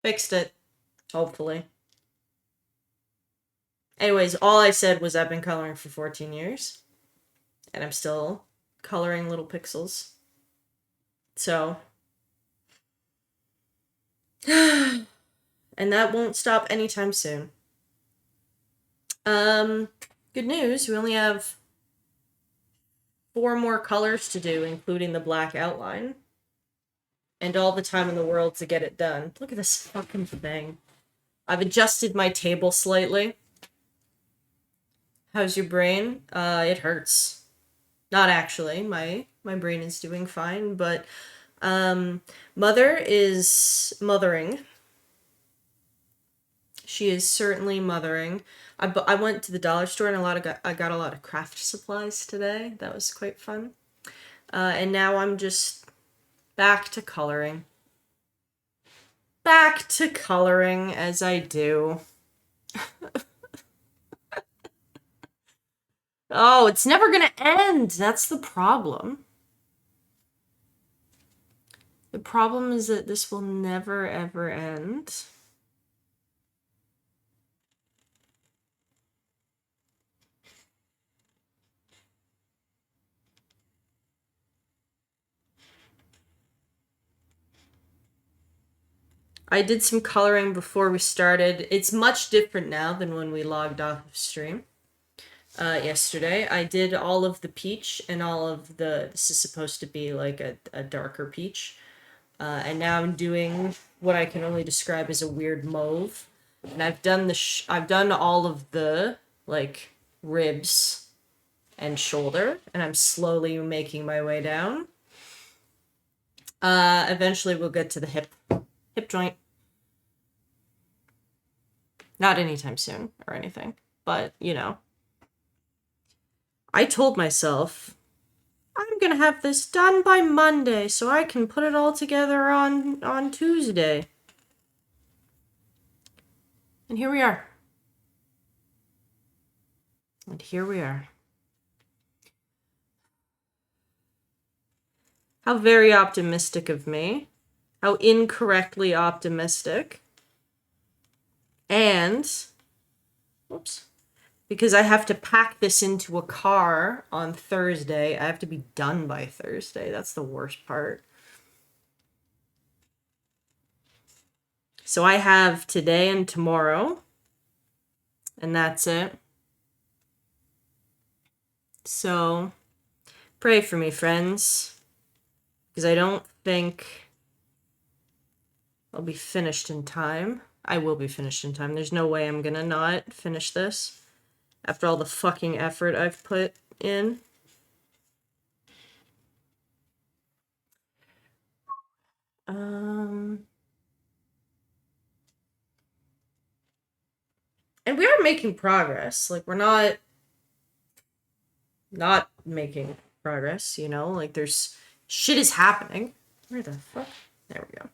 Fixed it. Hopefully. Anyways, all I said was I've been coloring for 14 years. And I'm still coloring little pixels. So. And that won't stop anytime soon. Um, Good news. We only have 4 more colors to do, including the black outline. And all the time in the world to get it done. Look at this fucking thing. I've adjusted my table slightly. How's your brain? It hurts. Not actually. My brain is doing fine, but mother is mothering. She is certainly mothering. I went to the dollar store and I got a lot of craft supplies today. That was quite fun. And now I'm just back to coloring. Back to coloring as I do. Oh, it's never gonna end. That's the problem. The problem is that this will never ever end. I did some coloring before we started. It's much different now than when we logged off of stream yesterday. I did all of the peach and all of the. This is supposed to be like a darker peach. And now I'm doing what I can only describe as a weird mauve. And I've done I've done all of the like ribs and shoulder, and I'm slowly making my way down. Eventually we'll get to the hip joint. Not anytime soon or anything, but you know. I told myself I'm gonna have this done by Monday so I can put it all together on Tuesday. And here we are. And here we are. How very optimistic of me. How incorrectly optimistic. And, whoops, because I have to pack this into a car on Thursday. I have to be done by Thursday. That's the worst part. So I have today and tomorrow. And that's it. So, pray for me, friends. Because I don't think I'll be finished in time. I will be finished in time. There's no way I'm gonna not finish this after all the fucking effort I've put in. And we are making progress. Like, we're not making progress, you know? Like, there's shit is happening. Where the fuck? There we go.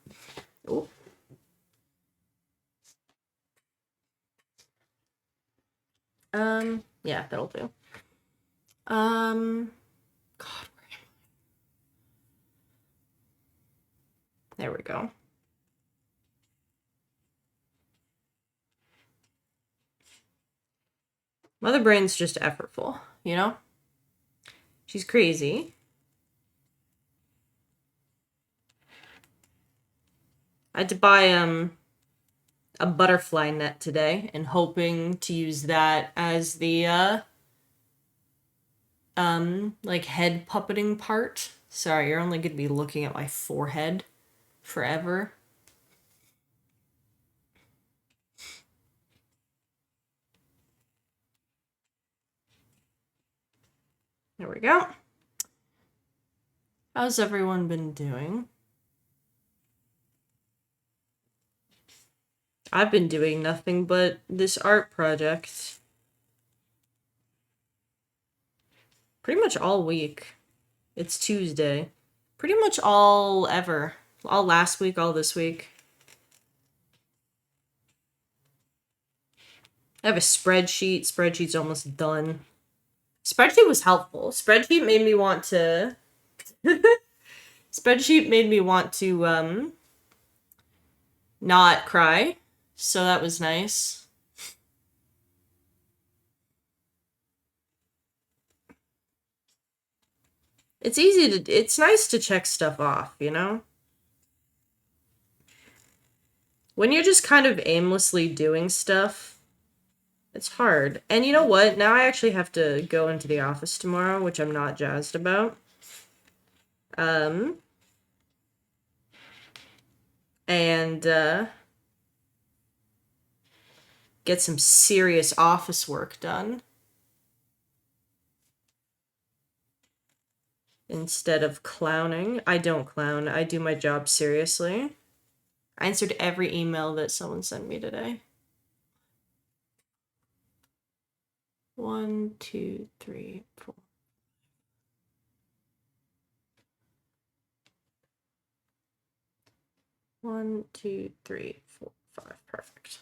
Oh. Yeah, that'll do. God, where am I? There we go. Mother Brain's just effortful, you know? She's crazy. I had to buy a butterfly net today and hoping to use that as the like head puppeting part. Sorry, you're only gonna be looking at my forehead forever. There we go. How's everyone been doing? I've been doing nothing but this art project. Pretty much all week. It's Tuesday. Pretty much all ever. All last week, all this week. I have a spreadsheet. Spreadsheet's almost done. Spreadsheet was helpful. Spreadsheet made me want to Spreadsheet made me want to not cry. So that was nice. It's nice to check stuff off, you know? When you're just kind of aimlessly doing stuff, it's hard. And you know what? Now I actually have to go into the office tomorrow, which I'm not jazzed about. Um, and get some serious office work done instead of clowning. I don't clown. I do my job seriously. I answered every email that someone sent me today. 1, 2, 3, 4. One, two, three, four, five. Perfect.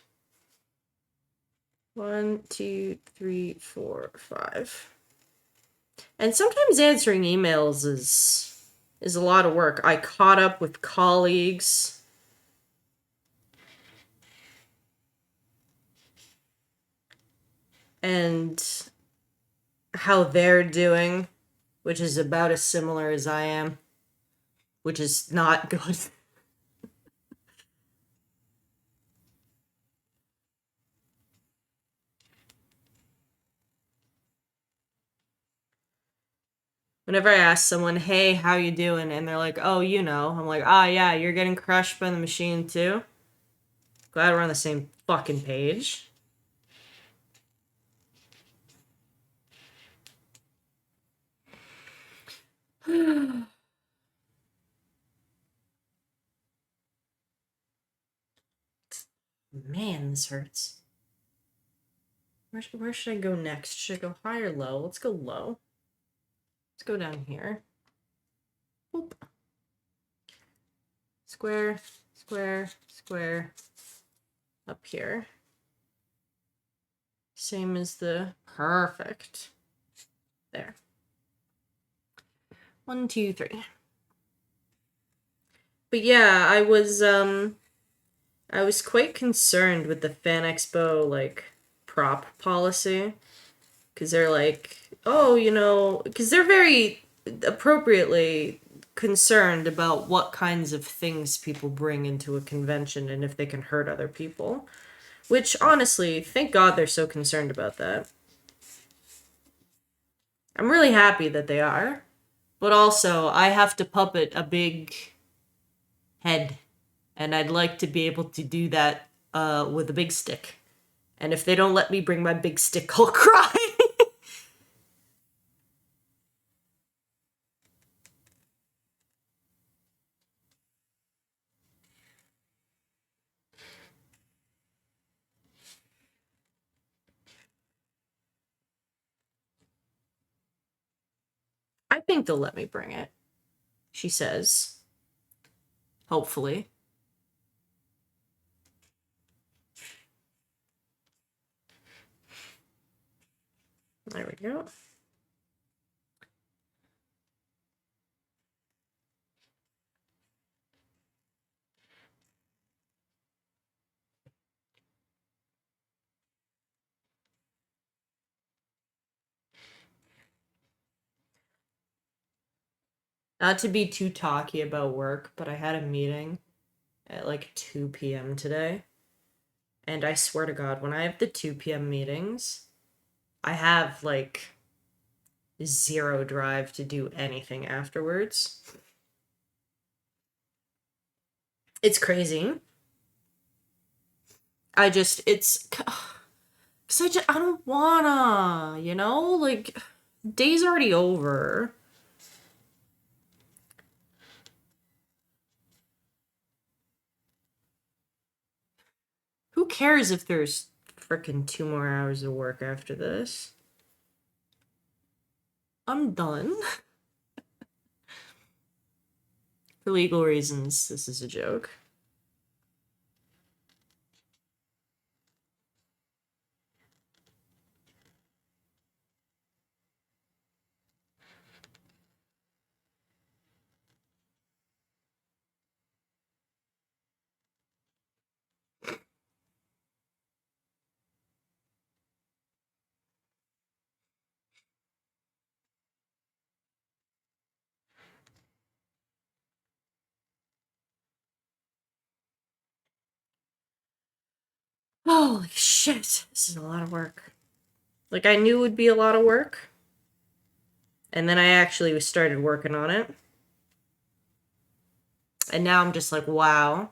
1, 2, 3, 4, 5. And sometimes answering emails is a lot of work. I caught up with colleagues and how they're doing, which is about as similar as I am, which is not good. Whenever I ask someone, "Hey, how you doing?" and they're like, "Oh, you know," I'm like, "Ah, yeah, you're getting crushed by the machine too." Glad we're on the same fucking page. Man, this hurts. Where should I go next? Should I go high or low? Let's go low. Let's go down here. Boop. Square, square, square. Up here. Same as the perfect. There. 1, 2, 3. But yeah, I was quite concerned with the Fan Expo like prop policy because they're like, oh, you know, because they're very appropriately concerned about what kinds of things people bring into a convention and if they can hurt other people. Which honestly, thank God they're so concerned about that. I'm really happy that they are. But also, I have to puppet a big head, and I'd like to be able to do that with a big stick. And if they don't let me bring my big stick, I'll cry. I think they'll let me bring it, she says. Hopefully. There we go. Not to be too talky about work, but I had a meeting at like 2 p.m. today. And I swear to God, when I have the 2 p.m. meetings, I have like zero drive to do anything afterwards. It's crazy. It's, cause I don't wanna, you know? Like, day's already over. Who cares if there's frickin' 2 more hours of work after this? I'm done. For legal reasons, this is a joke. Holy shit, this is a lot of work. Like, I knew it would be a lot of work. And then I actually started working on it. And now I'm just like, wow.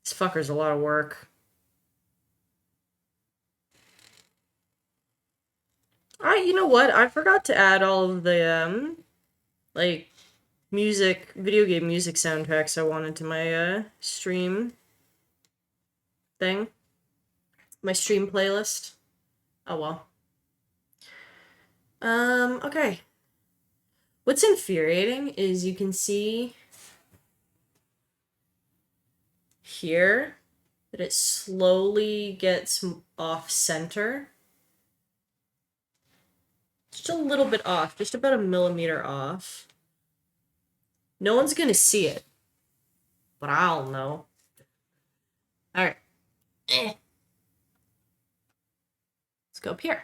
This fucker's a lot of work. You know what? I forgot to add all of the, like, video game music soundtracks I wanted to my, stream thing. My stream playlist. Oh well. Okay. What's infuriating is you can see here that it slowly gets off center. Just a little bit off, just about a millimeter off. No one's gonna see it, but I'll know. Alright. Let's go up here.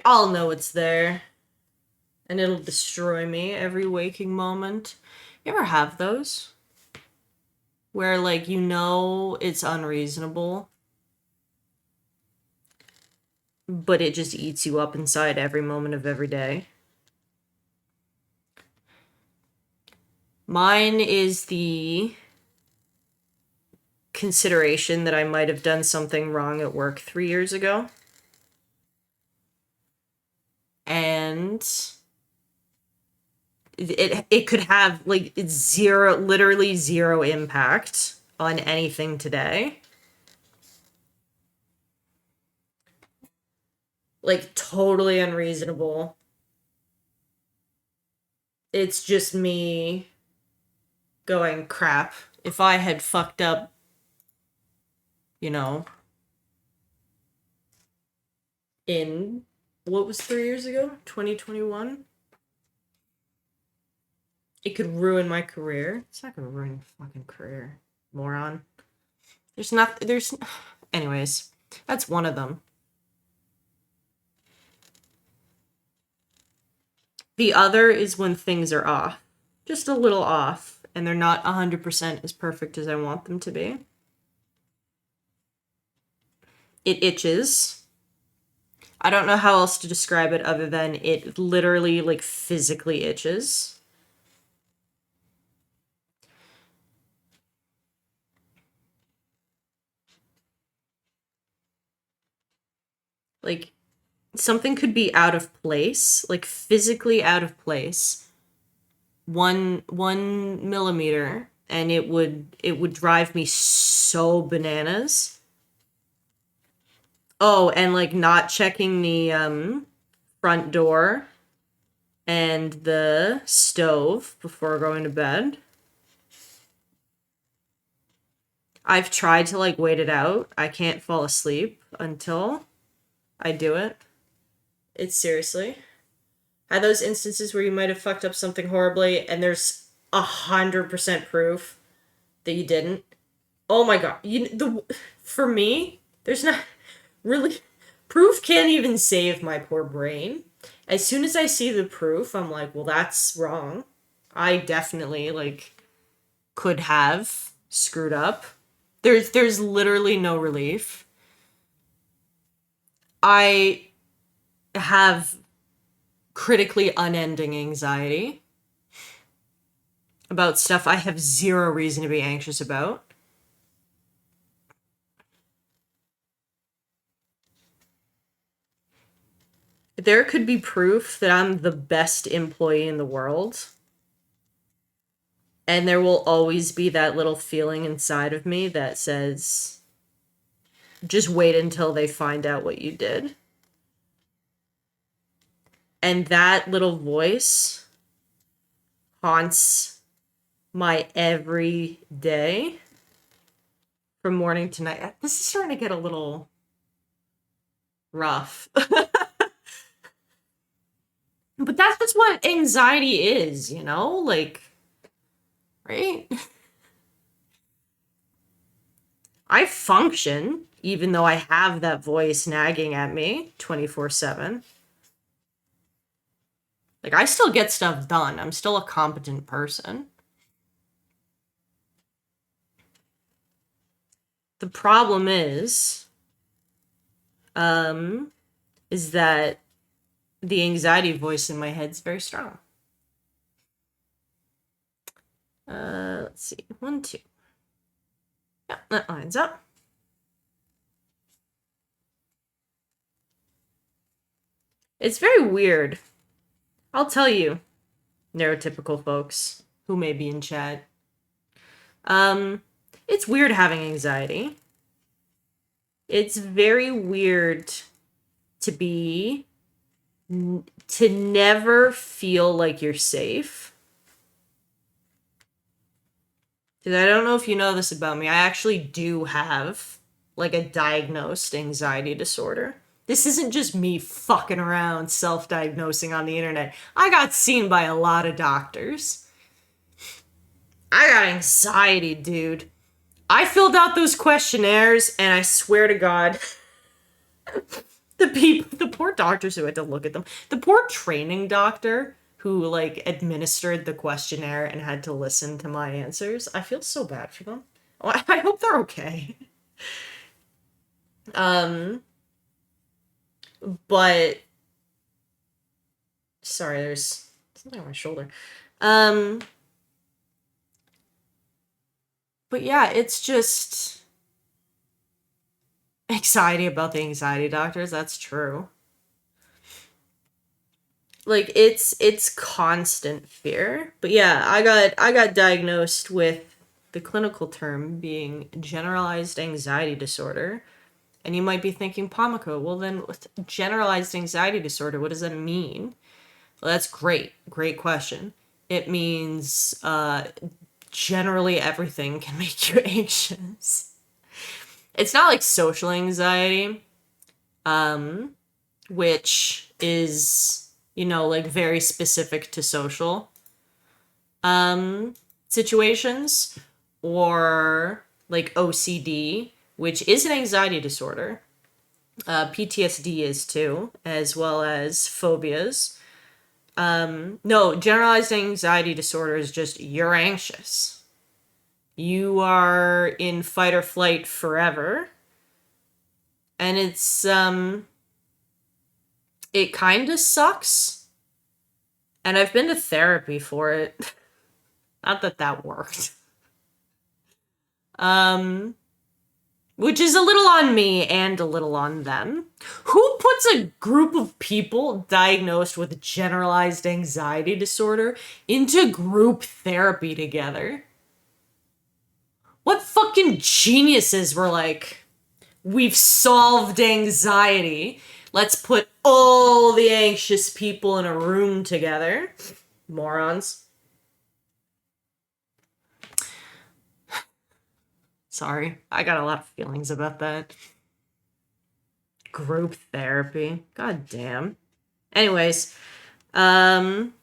I'll know it's there. And it'll destroy me every waking moment. You ever have those? Where, like, you know it's unreasonable, but it just eats you up inside every moment of every day. Mine is the consideration that I might have done something wrong at work 3 years ago. And it could have, like, literally zero impact on anything today. Like, totally unreasonable. It's just me going, crap. If I had fucked up, you know, in, what was 3 years ago? 2021? It could ruin my career. It's not gonna ruin your fucking career, moron. Anyways, that's one of them. The other is when things are off. Just a little off, and they're not 100% as perfect as I want them to be. It itches. I don't know how else to describe it other than it literally, like, physically itches. Like, something could be out of place, like physically out of place, one millimeter, and it would drive me so bananas. Oh, and like not checking the front door and the stove before going to bed. I've tried to like wait it out. I can't fall asleep until I do it. It's seriously. Had those instances where you might have fucked up something horribly and there's 100% proof that you didn't. Oh my god. For me, there's not really proof can't even save my poor brain. As soon as I see the proof, I'm like, well, that's wrong. I definitely like could have screwed up. There's literally no relief. I have critically unending anxiety about stuff I have zero reason to be anxious about. There could be proof that I'm the best employee in the world. And there will always be that little feeling inside of me that says, just wait until they find out what you did. And that little voice haunts my every day from morning to night. This is starting to get a little rough. But that's just what anxiety is, you know? Like, right? I function, even though I have that voice nagging at me 24/7. Like, I still get stuff done. I'm still a competent person. The problem is that the anxiety voice in my head's very strong. Let's see. 1, 2. Yeah, that lines up. It's very weird. I'll tell you, neurotypical folks who may be in chat. It's weird having anxiety. It's very weird to never feel like you're safe. Because I don't know if you know this about me. I actually do have like a diagnosed anxiety disorder. This isn't just me fucking around self-diagnosing on the internet. I got seen by a lot of doctors. I got anxiety, dude. I filled out those questionnaires and I swear to God, the poor doctors who had to look at them, the poor training doctor who like administered the questionnaire and had to listen to my answers. I feel so bad for them. I hope they're okay. But sorry, there's something on my shoulder. But yeah, it's just anxiety about the anxiety doctors. That's true. Like it's constant fear. But yeah, I got diagnosed with the clinical term being generalized anxiety disorder. And you might be thinking, Pamako, well then with generalized anxiety disorder, what does that mean? Well, that's great. Great question. It means generally everything can make you anxious. It's not like social anxiety, which is, you know, like very specific to social situations, or like OCD, which is an anxiety disorder. PTSD is too, as well as phobias. No, generalized anxiety disorder is just you're anxious. You are in fight or flight forever. And it's, it kind of sucks. And I've been to therapy for it. Not that that worked. Which is a little on me and a little on them. Who puts a group of people diagnosed with generalized anxiety disorder into group therapy together? What fucking geniuses were like, we've solved anxiety. Let's put all the anxious people in a room together. Morons. Sorry, I got a lot of feelings about that. Group therapy. God damn. Anyways, and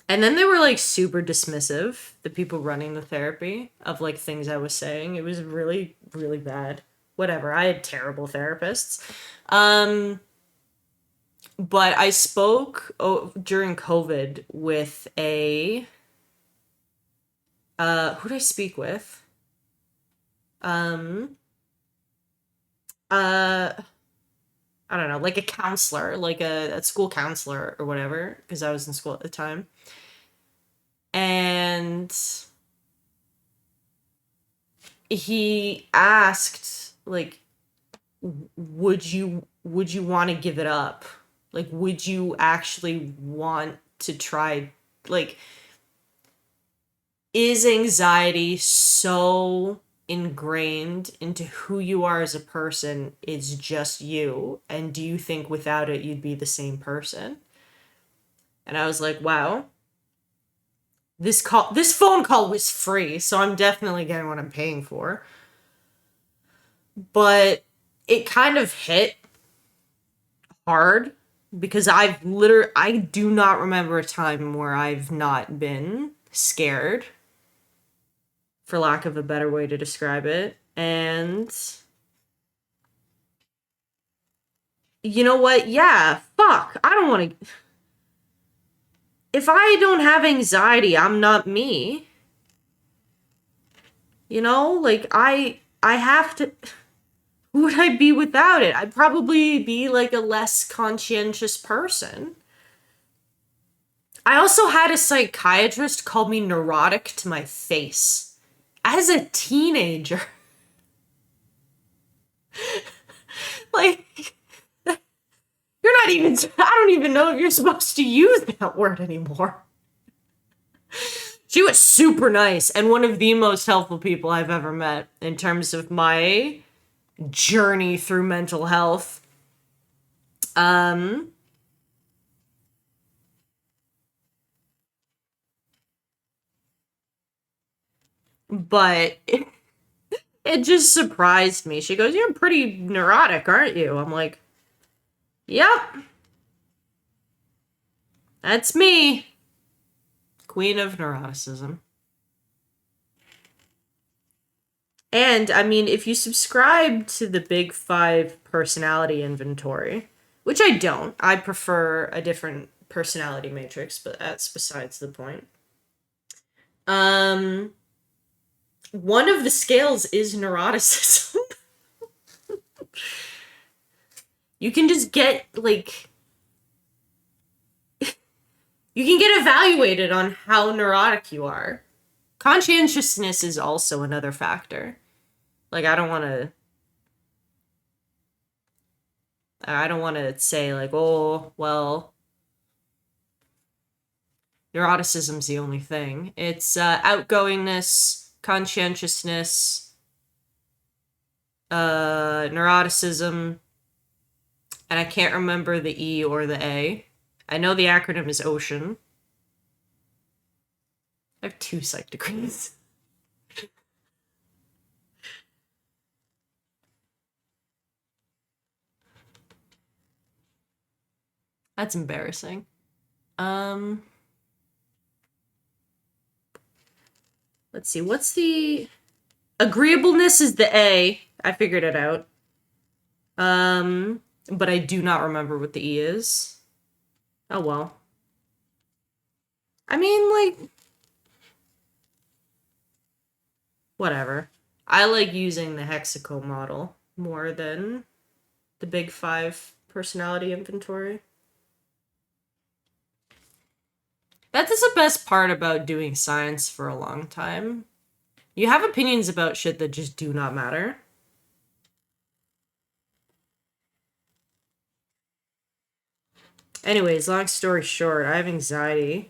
then they were like super dismissive, the people running the therapy, of like things I was saying. It was really, really bad. Whatever. I had terrible therapists. But I spoke during COVID with a who did I speak with? I don't know, like a counselor, like a school counselor or whatever, because I was in school at the time. And he asked, like, would you want to give it up? Like, would you actually want to try, like, is anxiety so ingrained into who you are as a person, it's just you, and do you think without it you'd be the same person? And I was like, wow, this phone call was free, so I'm definitely getting what I'm paying for. But it kind of hit hard because I do not remember a time where I've not been scared, for lack of a better way to describe it. And you know what? Yeah, fuck. I don't want to. If I don't have anxiety, I'm not me. You know, like I have to, who would I be without it? I'd probably be like a less conscientious person. I also had a psychiatrist call me neurotic to my face as a teenager. Like, you're not even, I don't even know if you're supposed to use that word anymore. She was super nice and one of the most helpful people I've ever met in terms of my journey through mental health. Um, but it just surprised me. She goes, "You're pretty neurotic, aren't you?" I'm like, "Yep, that's me, queen of neuroticism." And I mean, if you subscribe to the Big Five personality inventory, which I don't, I prefer a different personality matrix, but that's besides the point. Um, one of the scales is neuroticism. You can just get like you can get evaluated on how neurotic you are. Conscientiousness is also another factor. Like I don't want to say like, "Oh, well, neuroticism's the only thing." It's outgoingness, conscientiousness, neuroticism, and I can't remember the E or the A. I know the acronym is OCEAN. I have 2 psych degrees. That's embarrassing. Um, let's see. What's the agreeableness is the A. I figured it out. But I do not remember what the E is. Oh well. I mean, like, whatever. I like using the Hexaco model more than the Big Five personality inventory. That is the best part about doing science for a long time. You have opinions about shit that just do not matter. Anyways, long story short, I have anxiety.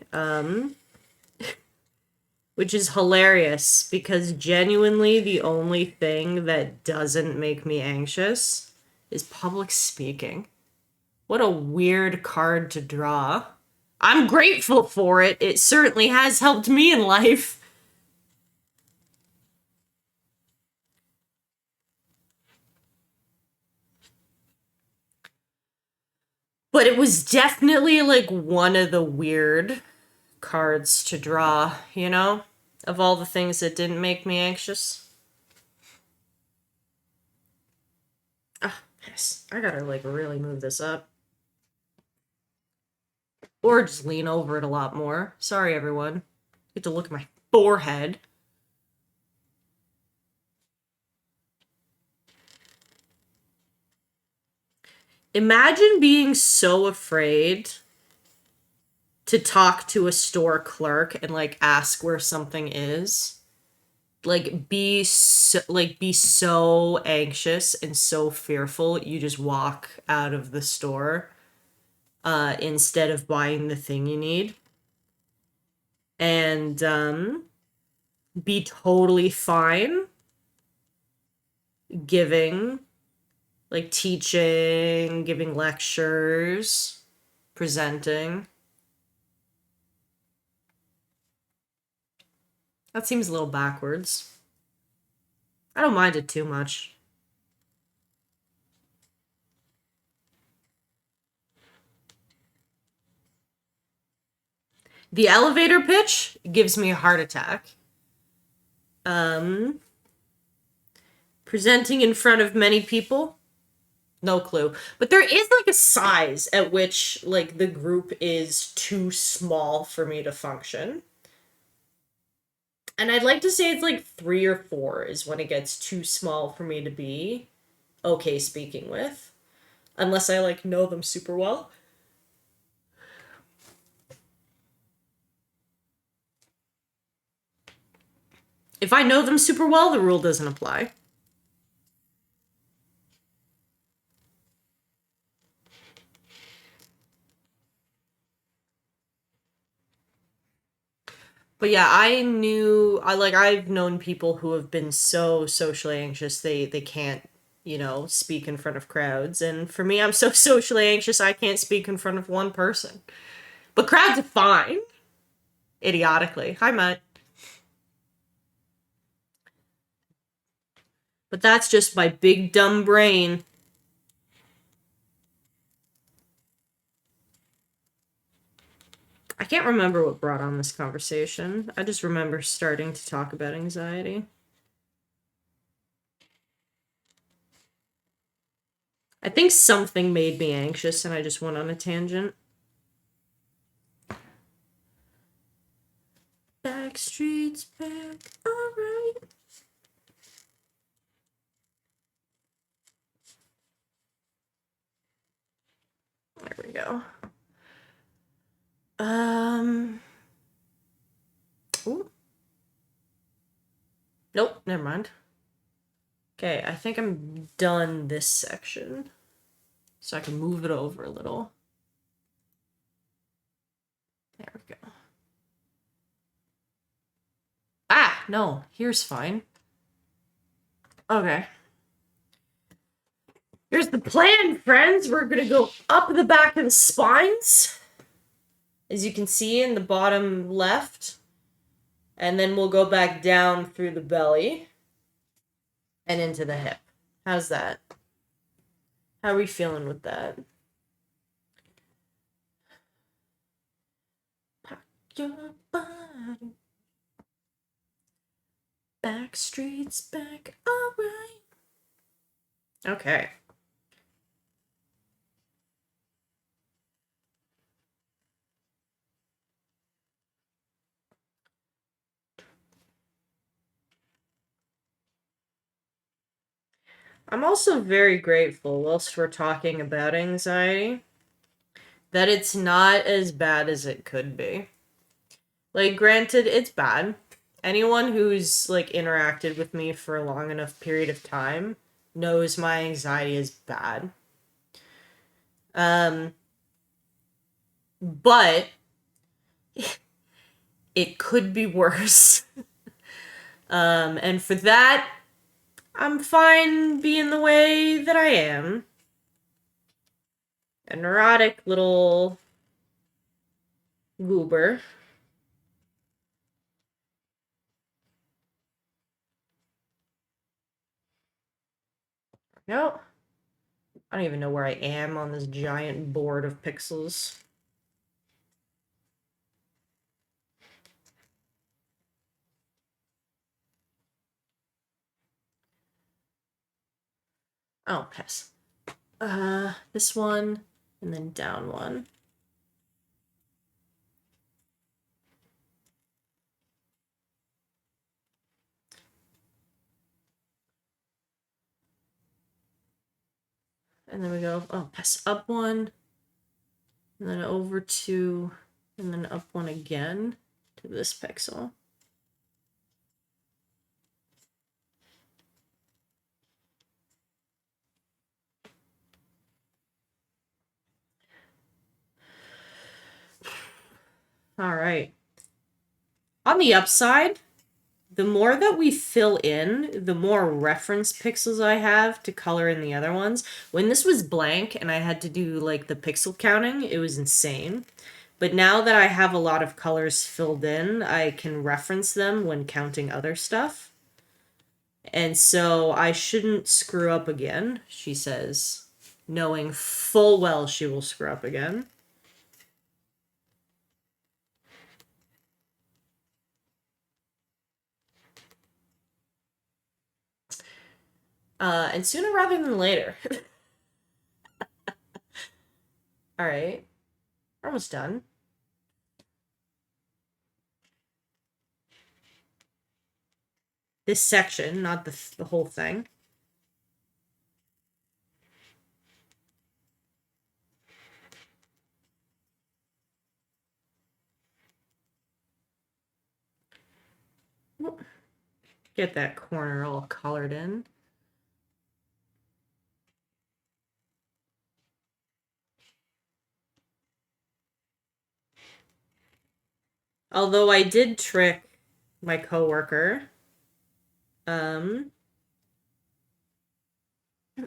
Which is hilarious because genuinely the only thing that doesn't make me anxious is public speaking. What a weird card to draw. I'm grateful for it. It certainly has helped me in life. But it was definitely like one of the weird cards to draw, you know? Of all the things that didn't make me anxious. Ah, piss. I gotta like really move this up. Or just lean over it a lot more. Sorry, everyone. Get to look at my forehead. Imagine being so afraid to talk to a store clerk and like ask where something is. Like be so anxious and so fearful you just walk out of the store instead of buying the thing you need. And be totally fine giving like teaching, giving lectures, presenting. That seems a little backwards. I don't mind it too much. The elevator pitch gives me a heart attack. Um, presenting in front of many people, no clue. But there is like a size at which like the group is too small for me to function. And I'd like to say it's like 3 or 4 is when it gets too small for me to be okay speaking with. Unless I like know them super well. If I know them super well, the rule doesn't apply. But yeah, I've known people who have been so socially anxious they can't, speak in front of crowds. And for me, I'm so socially anxious I can't speak in front of one person. But crowds are fine. Idiotically. Hi, Matt. But that's just my big dumb brain. I can't remember what brought on this conversation. I just remember starting to talk about anxiety. I think something made me anxious and I just went on a tangent. Backstreet's back, alright. There we go. Ooh. Nope, never mind. Okay, I think I'm done this section. So I can move it over a little. There we go. Ah, no, here's fine. Okay. Here's the plan, friends. We're gonna go up the back of the spines, as you can see in the bottom left. And then we'll go back down through the belly and into the hip. How's that? How are we feeling with that? Pack your body. Back streets back, alright. Okay. I'm also very grateful, whilst we're talking about anxiety, that it's not as bad as it could be. Like, granted, it's bad. Anyone who's, like, interacted with me for a long enough period of time knows my anxiety is bad. But it could be worse. And for that, I'm fine being the way that I am. A neurotic little goober. No, I don't even know where I am on this giant board of pixels. Oh, pass. This one, and then down one. And then we go, oh, pass up one, and then over two, and then up one again to this pixel. All right. On the upside, the more that we fill in, the more reference pixels I have to color in the other ones. When this was blank and I had to do like the pixel counting, it was insane. But now that I have a lot of colors filled in, I can reference them when counting other stuff. And so I shouldn't screw up again, she says, knowing full well she will screw up again. And sooner rather than later. All right. We're almost done. This section, not the whole thing. Get that corner all colored in. Although I did trick my coworker.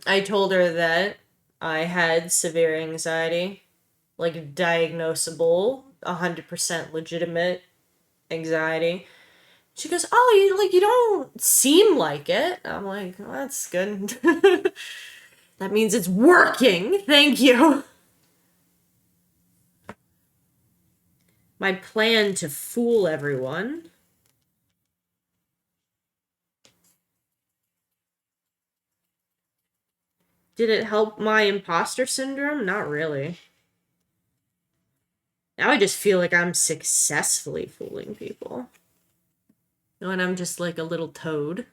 I told her that I had severe anxiety, like diagnosable, 100% legitimate anxiety. She goes, "Oh, you don't seem like it." I'm like, well, "That's good. That means it's working. Thank you." My plan to fool everyone. Did it help my imposter syndrome? Not really. Now I just feel like I'm successfully fooling people. When I'm just like a little toad.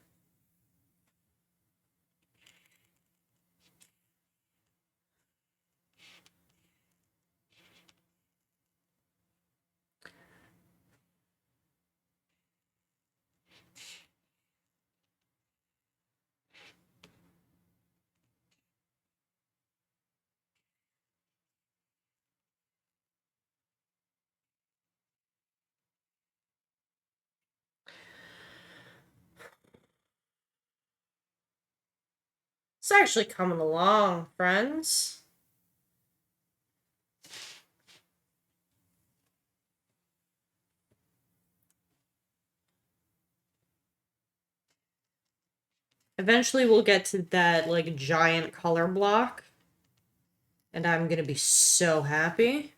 It's actually coming along, friends. Eventually we'll get to that like giant color block. And I'm gonna be so happy.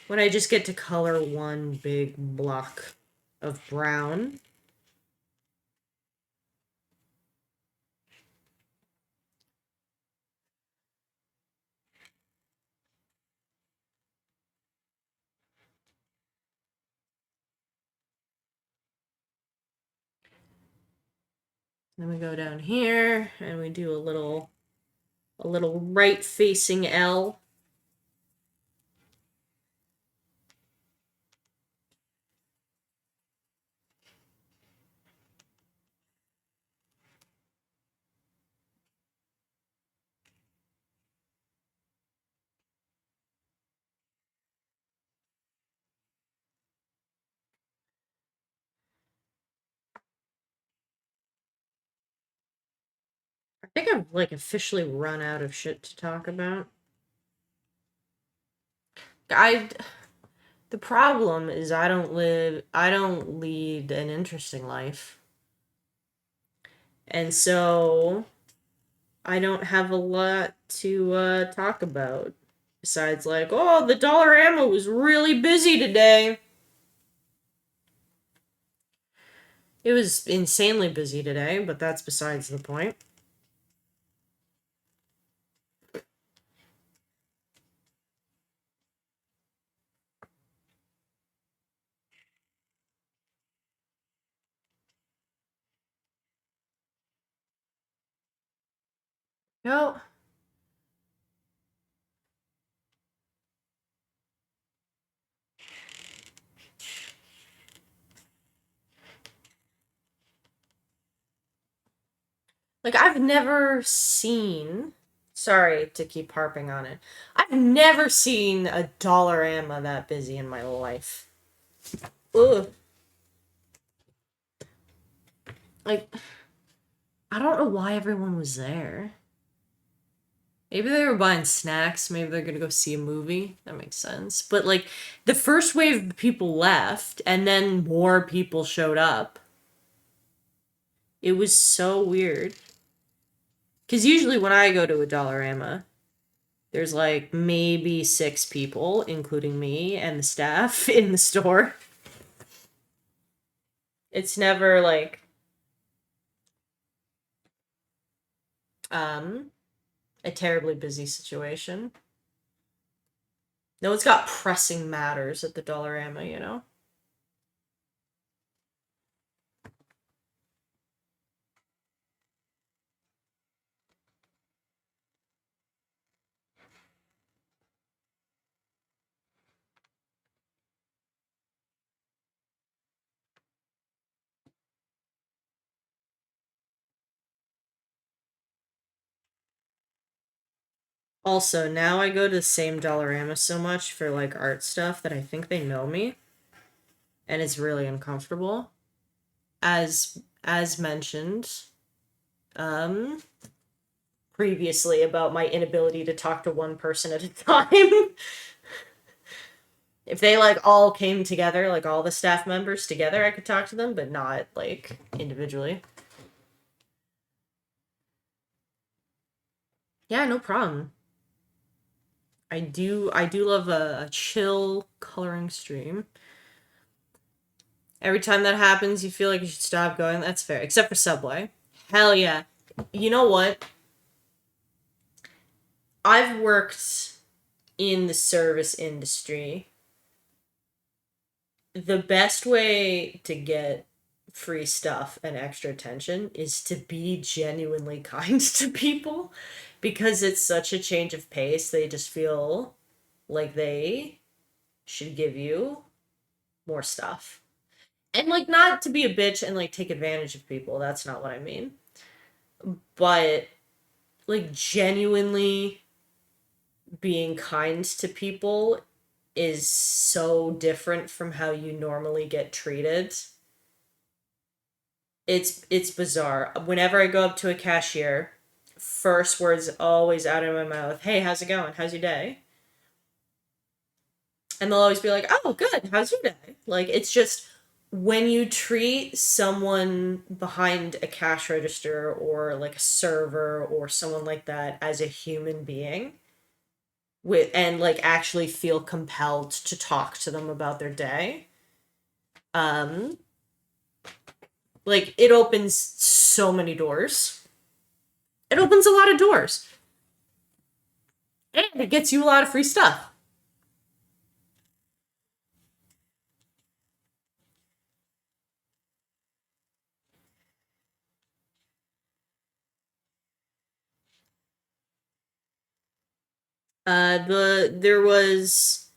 When I just get to color one big block of brown. Then we go down here and we do a little right facing L. I think I've like officially run out of shit to talk about. I The problem is I don't lead an interesting life. And so I don't have a lot to talk about. Besides, like, oh, the dollar ammo was really busy today. It was insanely busy today, but that's besides the point. No. Like, I've never seen. Sorry to keep harping on it. I've never seen a dollar ammo that busy in my life. Ugh. Like, I don't know why everyone was there. Maybe they were buying snacks. Maybe they're gonna go see a movie. That makes sense. But, like, the first wave of people left, and then more people showed up. It was so weird. Because usually when I go to a Dollarama, there's like maybe 6 people, including me and the staff in the store. It's never like um a terribly busy situation. No one's got pressing matters at the Dollarama, you know? Also, now I go to the same Dollarama so much for like art stuff that I think they know me, and it's really uncomfortable. As mentioned, um, previously about my inability to talk to one person at a time. If they like all came together, like all the staff members together, I could talk to them, but not like individually. Yeah, no problem. I do love a chill coloring stream. Every time that happens, you feel like you should stop going. That's fair. Except for Subway. Hell yeah. You know what? I've worked in the service industry. The best way to get free stuff and extra attention is to be genuinely kind to people because it's such a change of pace. They just feel like they should give you more stuff. And like not to be a bitch and like take advantage of people. That's not what I mean. But like genuinely being kind to people is so different from how you normally get treated. It's bizarre. Whenever I go up to a cashier, first words always out of my mouth, "Hey, how's it going? How's your day?" And they'll always be like, "Oh, good. How's your day?" Like it's just when you treat someone behind a cash register or like a server or someone like that as a human being with and like actually feel compelled to talk to them about their day, um like it opens so many doors. It opens a lot of doors. And it gets you a lot of free stuff. There was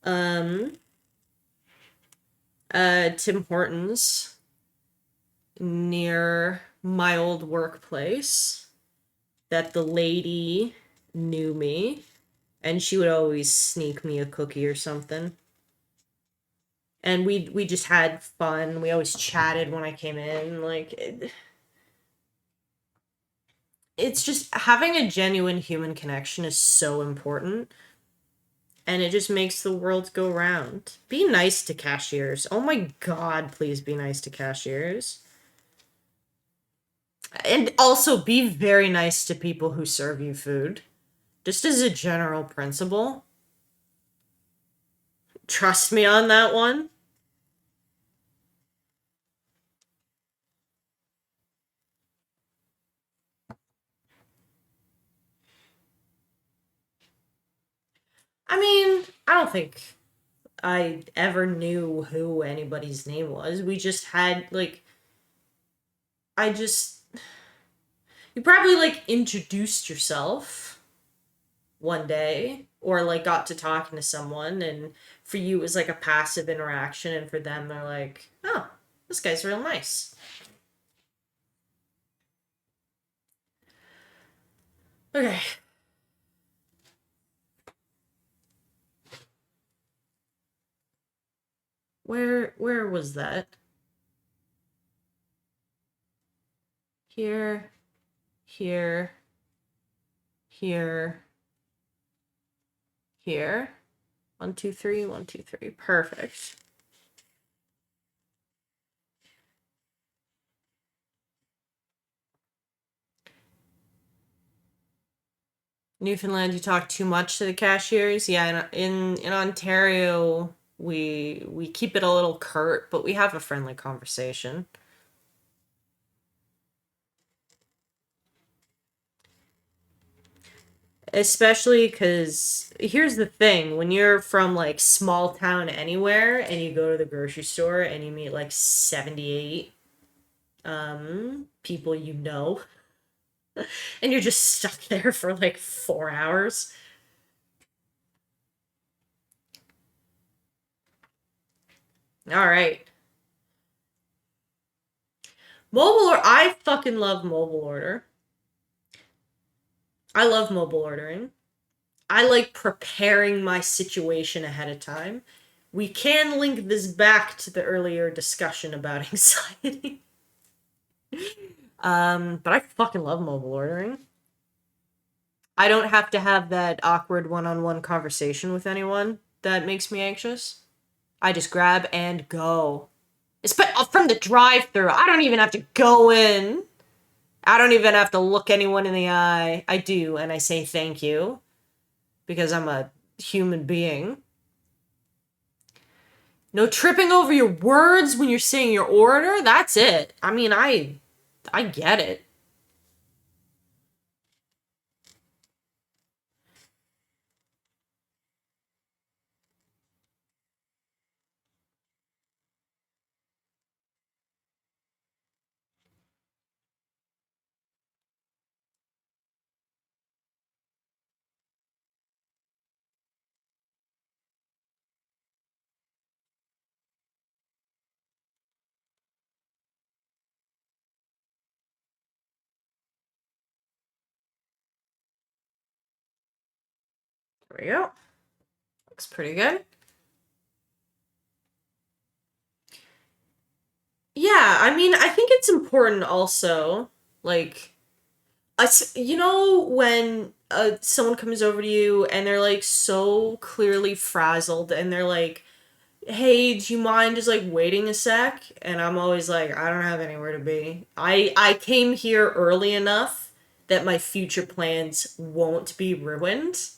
um Tim Hortons near my old workplace that the lady knew me and she would always sneak me a cookie or something. And we just had fun. We always chatted when I came in. It's just having a genuine human connection is so important and it just makes the world go round. Be nice to cashiers. Oh my god, please be nice to cashiers. And also be very nice to people who serve you food. Just as a general principle. Trust me on that one. I mean, I don't think I ever knew who anybody's name was. We just had like I just you probably like introduced yourself one day or like got to talking to someone and for you it was like a passive interaction and for them they're like, "Oh, this guy's real nice." Okay. Where was that? Here, here, here, here. 1 2 3, 1 2 3. Perfect. Newfoundland, you talk too much to the cashiers. Yeah, in Ontario, we keep it a little curt, but we have a friendly conversation. Especially because here's the thing, when you're from like small town anywhere and you go to the grocery store and you meet like 78 people you know and you're just stuck there for like 4 hours. All right. Mobile or I fucking love mobile order. I love mobile ordering. I like preparing my situation ahead of time. We can link this back to the earlier discussion about anxiety. But I fucking love mobile ordering. I don't have to have that awkward one-on-one conversation with anyone that makes me anxious. I just grab and go. It's from the drive-through. I don't even have to go in. I don't even have to look anyone in the eye. I do, and I say thank you because I'm a human being. No tripping over your words when you're saying your order. That's it. I mean, I get it. There we go. Looks pretty good. Yeah, I mean, I think it's important also, like, you know, when someone comes over to you and they're like so clearly frazzled and they're like, "Hey, do you mind just like waiting a sec?" And I'm always like, "I don't have anywhere to be. I came here early enough that my future plans won't be ruined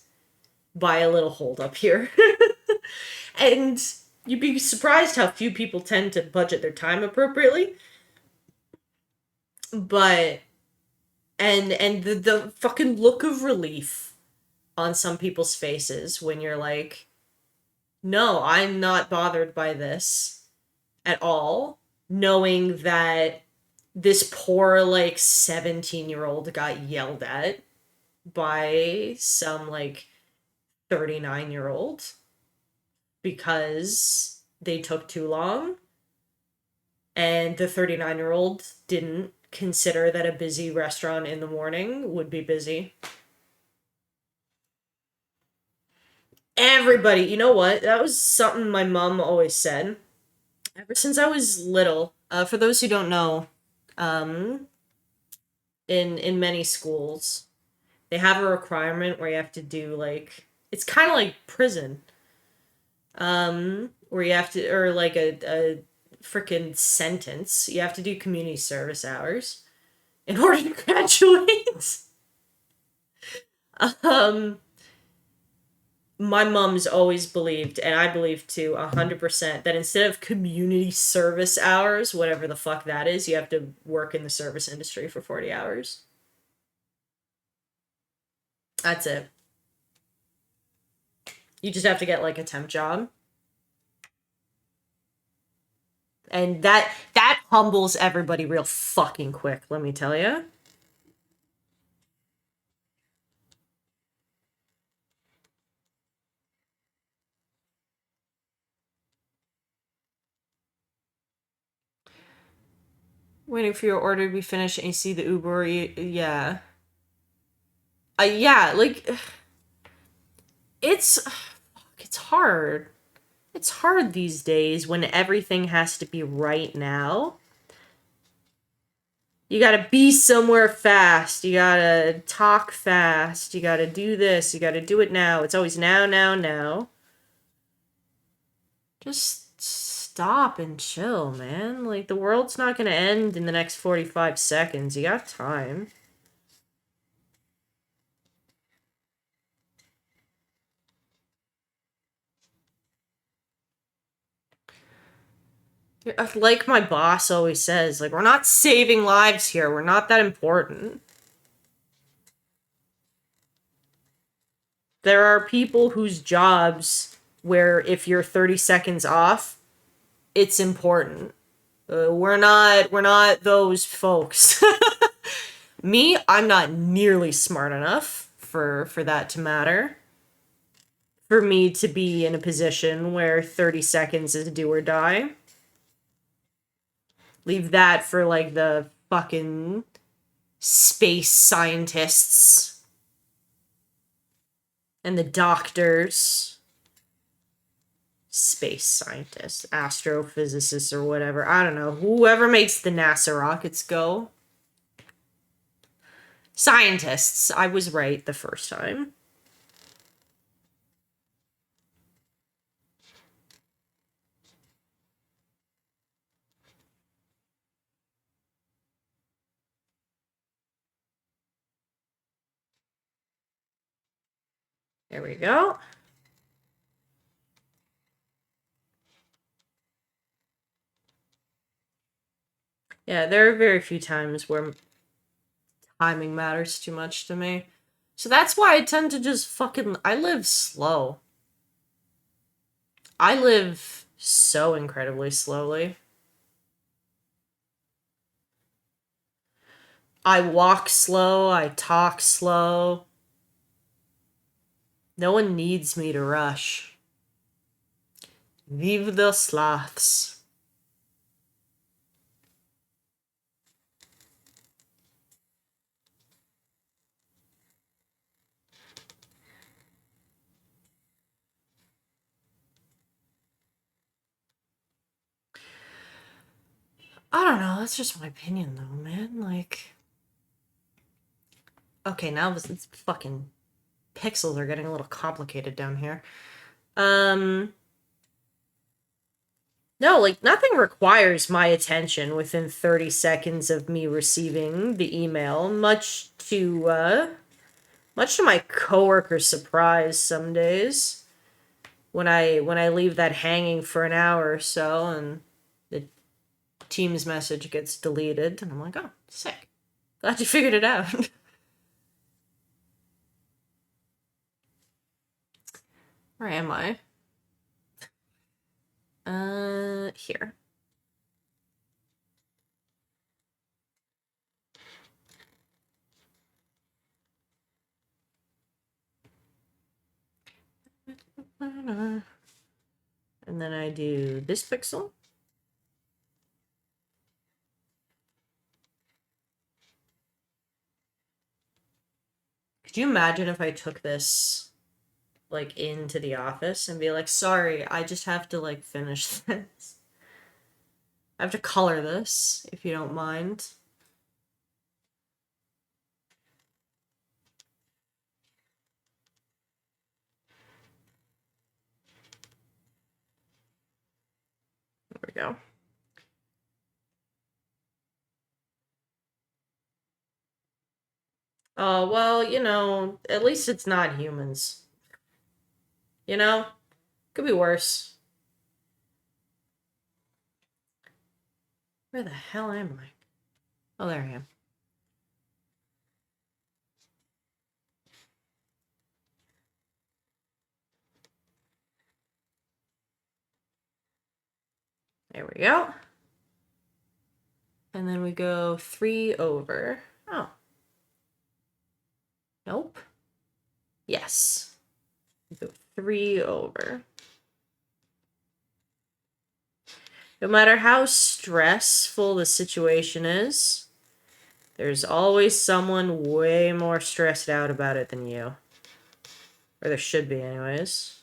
by a little hold up here." And you'd be surprised how few people tend to budget their time appropriately. But and the fucking look of relief on some people's faces when you're like, "No, I'm not bothered by this at all," knowing that this poor like 17-year-old got yelled at by some like 39-year-old because they took too long, and the 39-year-old didn't consider that a busy restaurant in the morning would be busy. Everybody, you know what? That was something my mom always said. Ever since I was little, for those who don't know, um, in many schools, they have a requirement where you have to do like it's kind of like prison, where you have to or like a freaking sentence. You have to do community service hours in order to graduate. um, my mom's always believed, and I believe too, 100%, that instead of community service hours, whatever the fuck that is, you have to work in the service industry for 40 hours. That's it. You just have to get like a temp job. And that humbles everybody real fucking quick, let me tell you. Waiting for your order to be finished and you see the Uber, yeah. Yeah, like it's it's hard. It's hard these days when everything has to be right now. You gotta be somewhere fast. You gotta talk fast. You gotta do this. You gotta do it now. It's always now, now, now. Just stop and chill, man. Like, the world's not gonna end in the next 45 seconds. You got time. Like my boss always says, like, we're not saving lives here. We're not that important. There are people whose jobs where if you're 30 seconds off, it's important. We're not those folks. Me, I'm not nearly smart enough for that to matter. For me to be in a position where 30 seconds is do or die. Leave that for like the fucking space scientists and the doctors. Space scientists, astrophysicists, or whatever. I don't know. Whoever makes the NASA rockets go. Scientists. I was right the first time. There we go. Yeah, there are very few times where timing matters too much to me. So that's why I tend to just fucking. I live slow. I live so incredibly slowly. I walk slow, I talk slow. No one needs me to rush. Vive the sloths. I don't know, that's just my opinion though, man. Like, okay, now this fucking pixels are getting a little complicated down here. No, like nothing requires my attention within 30 seconds of me receiving the email, much to my coworker's surprise some days when I leave that hanging for an hour or so and the Teams message gets deleted and I'm like, "Oh, sick. Glad you figured it out." Where am I? Here. And then I do this pixel. Could you imagine if I took this like into the office and be like, "Sorry, I just have to like finish this. I have to color this if you don't mind." There we go. Oh, well, at least it's not humans. You know? Could be worse. Where the hell am I? Oh, there I am. There we go. And then we go 3 over. Oh. Nope. Yes. We go 3 over. No matter how stressful the situation is, there's always someone way more stressed out about it than you. Or there should be, anyways.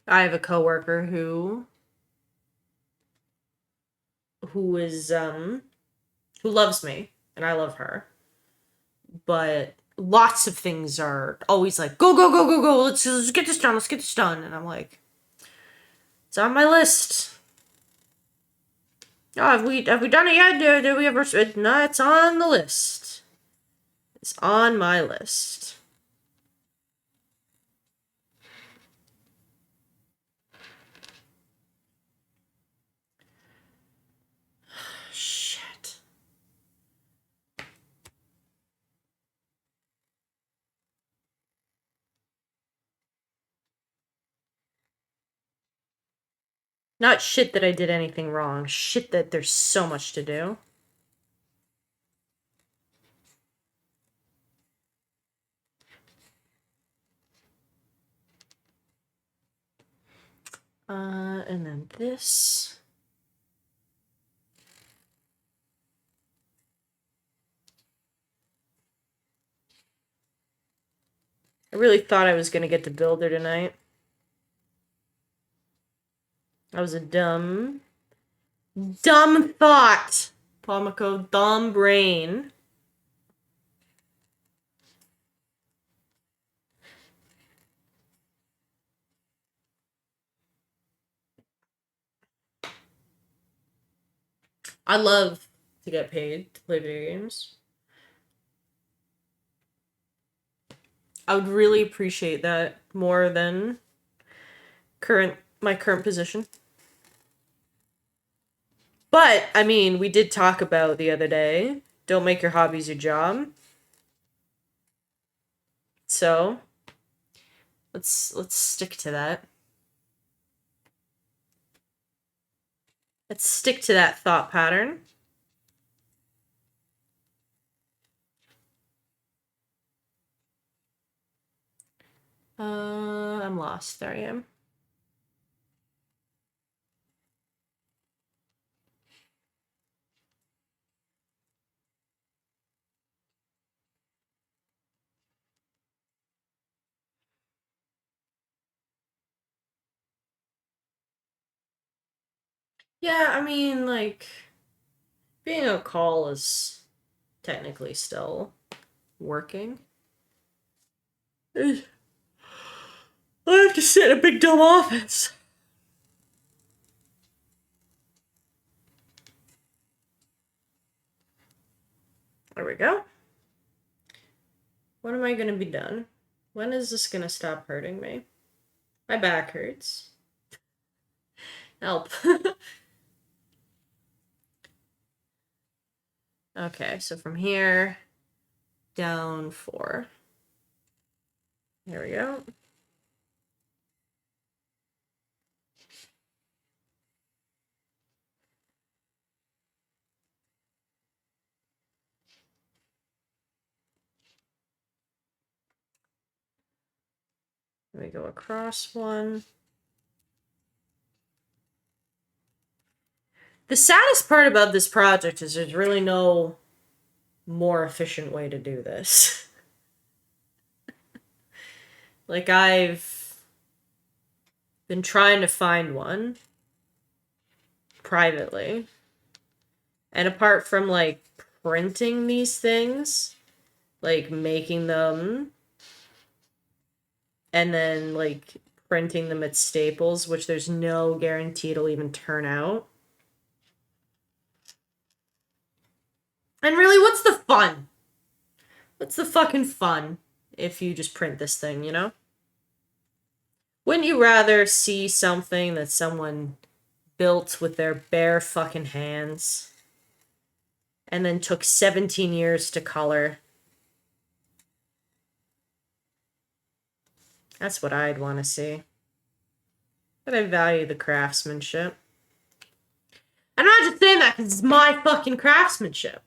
I have a coworker who loves me and I love her. But lots of things are always like, go, go, go, go, go, let's get this done, let's get this done. And I'm like, it's on my list. Oh, have we done it yet? Did we ever? No, it's on the list. It's on my list. Shit. Not shit that I did anything wrong. Shit that there's so much to do. And then this. I really thought I was gonna get to build her tonight. That was a dumb thought. Pomako, dumb brain. I love to get paid to play video games. I would really appreciate that more than my current position. But, I mean, we did talk about the other day, don't make your hobbies your job. So, let's stick to that. Let's stick to that thought pattern. I'm lost. There I am. Yeah, I mean, like, being a call is technically still working. I have to sit in a big dumb office. There we go. When am I gonna be done? When is this gonna stop hurting me? My back hurts. Help. Okay, so from here, down 4. There we go. Let me go across 1. The saddest part about this project is there's really no more efficient way to do this. Like, I've been trying to find one privately. And apart from, like, printing these things, like, making them, and then, like, printing them at Staples, which there's no guarantee it'll even turn out. And really, what's the fun? What's the fucking fun if you just print this thing, you know? Wouldn't you rather see something that someone built with their bare fucking hands and then took 17 years to color? That's what I'd want to see. But I value the craftsmanship. I'm not just saying that because it's my fucking craftsmanship.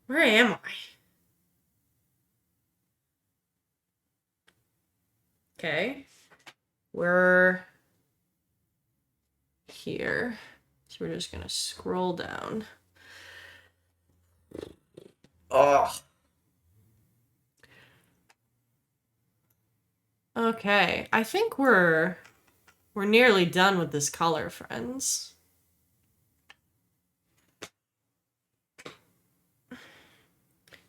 Where am I? Okay. We're here. So we're just gonna scroll down. Oh. Okay, I think we're nearly done with this color, friends.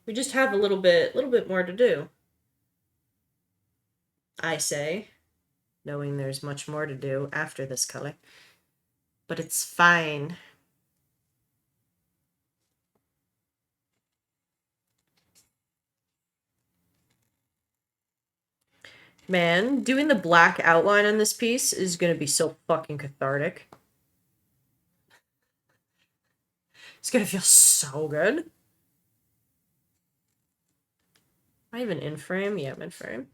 We just have a little bit more to do. I say, knowing there's much more to do after this color. But it's fine. Man, doing the black outline on this piece is gonna be so fucking cathartic. It's gonna feel so good. Am I even in frame? Yeah, I'm in frame.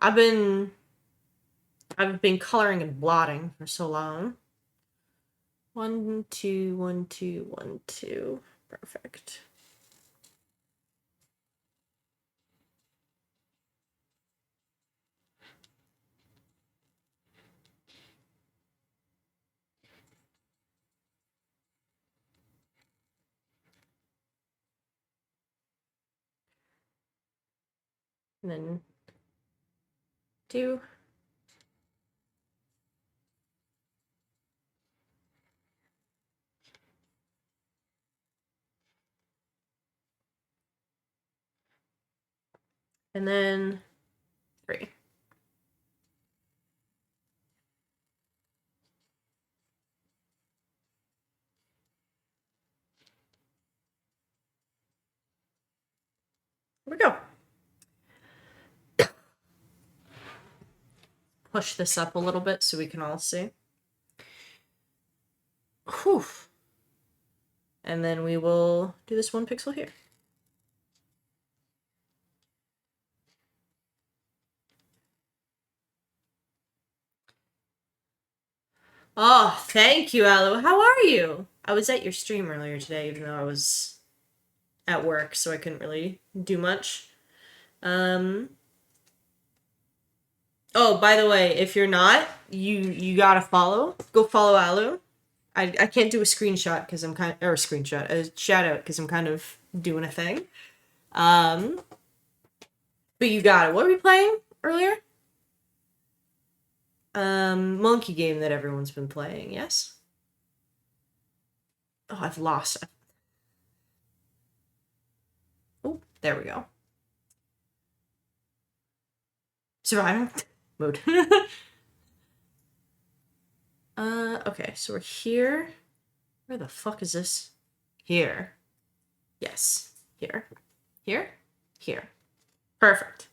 I've been coloring and blotting for so long. 1, 2, 1, 2, 1, 2. Perfect. And then 2. And then 3. Here we go. Push this up a little bit so we can all see. Whew. And then we will do this 1 pixel here. Oh, thank you, Alu. How are you? I was at your stream earlier today, even though I was at work, so I couldn't really do much. Oh, by the way, if you're not, you gotta follow. Go follow Alu. I can't do a screenshot because I'm kind of, or a screenshot, a shout out because I'm kind of doing a thing. But you got it. What were we playing earlier? Monkey game that everyone's been playing, yes? Oh, I've lost it. Oh, there we go. Survival mode. Okay, so we're here. Where the fuck is this? Here. Yes. Here. Here. Here. Perfect.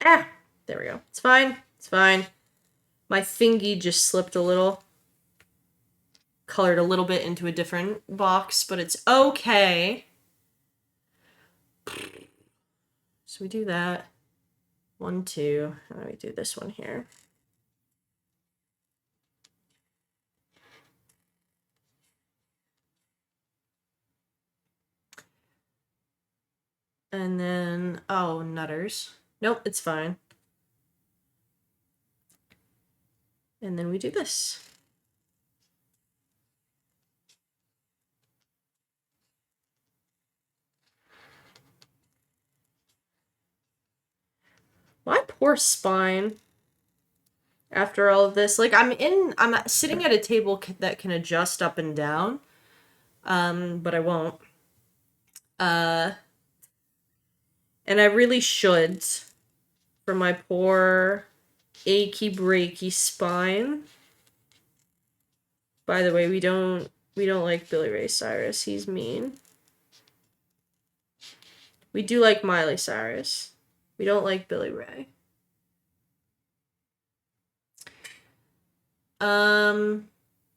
Ah! There we go. It's fine. It's fine. My thingy just slipped a little. Colored a little bit into a different box, but it's okay. So we do that. 1, 2. And then we do this one here. And then, oh, nutters. Nope, it's fine. And then we do this. My poor spine. After all of this, like I'm sitting at a table that can adjust up and down, but I won't. And I really should, for my poor achy breaky spine. By the way, we don't like Billy Ray Cyrus. He's mean. We do like Miley Cyrus. We don't like Billy Ray. Burr,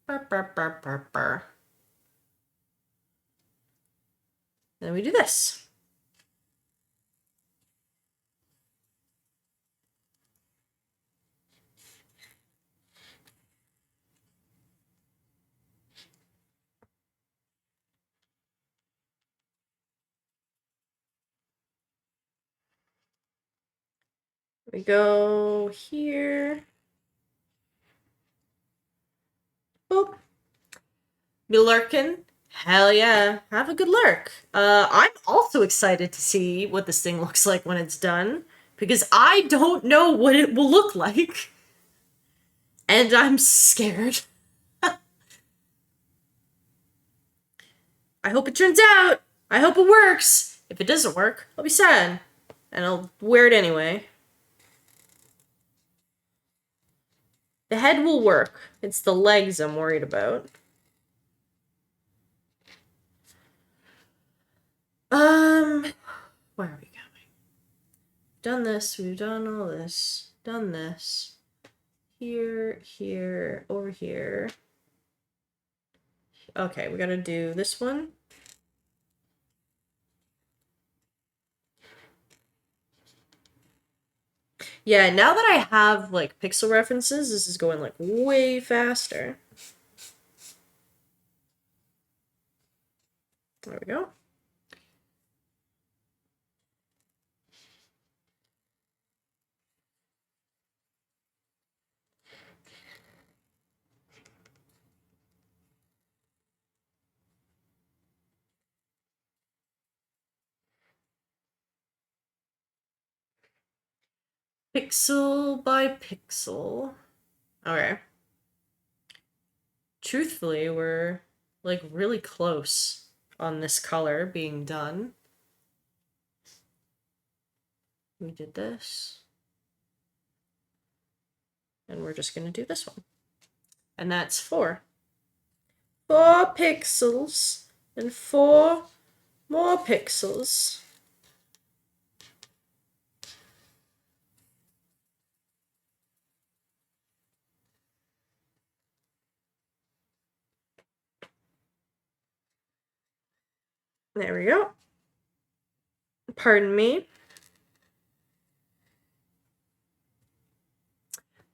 burr, burr, burr, burr. Then we do this. We go here. Boop. Be lurking. Hell yeah. Have a good lurk. I'm also excited to see what this thing looks like when it's done, because I don't know what it will look like. And I'm scared. I hope it turns out. I hope it works. If it doesn't work, I'll be sad. And I'll wear it anyway. The head will work. It's the legs I'm worried about. Where are we going? Done this, we've done all this. Done this. Here, here, over here. Okay, we gotta do this one. Yeah, now that I have, like, pixel references, this is going, like, way faster. There we go. Pixel by pixel. Okay. Truthfully, we're, like, really close on this color being done. We did this. And we're just gonna do this one. And that's 4. 4 pixels and 4 more pixels. There we go. Pardon me.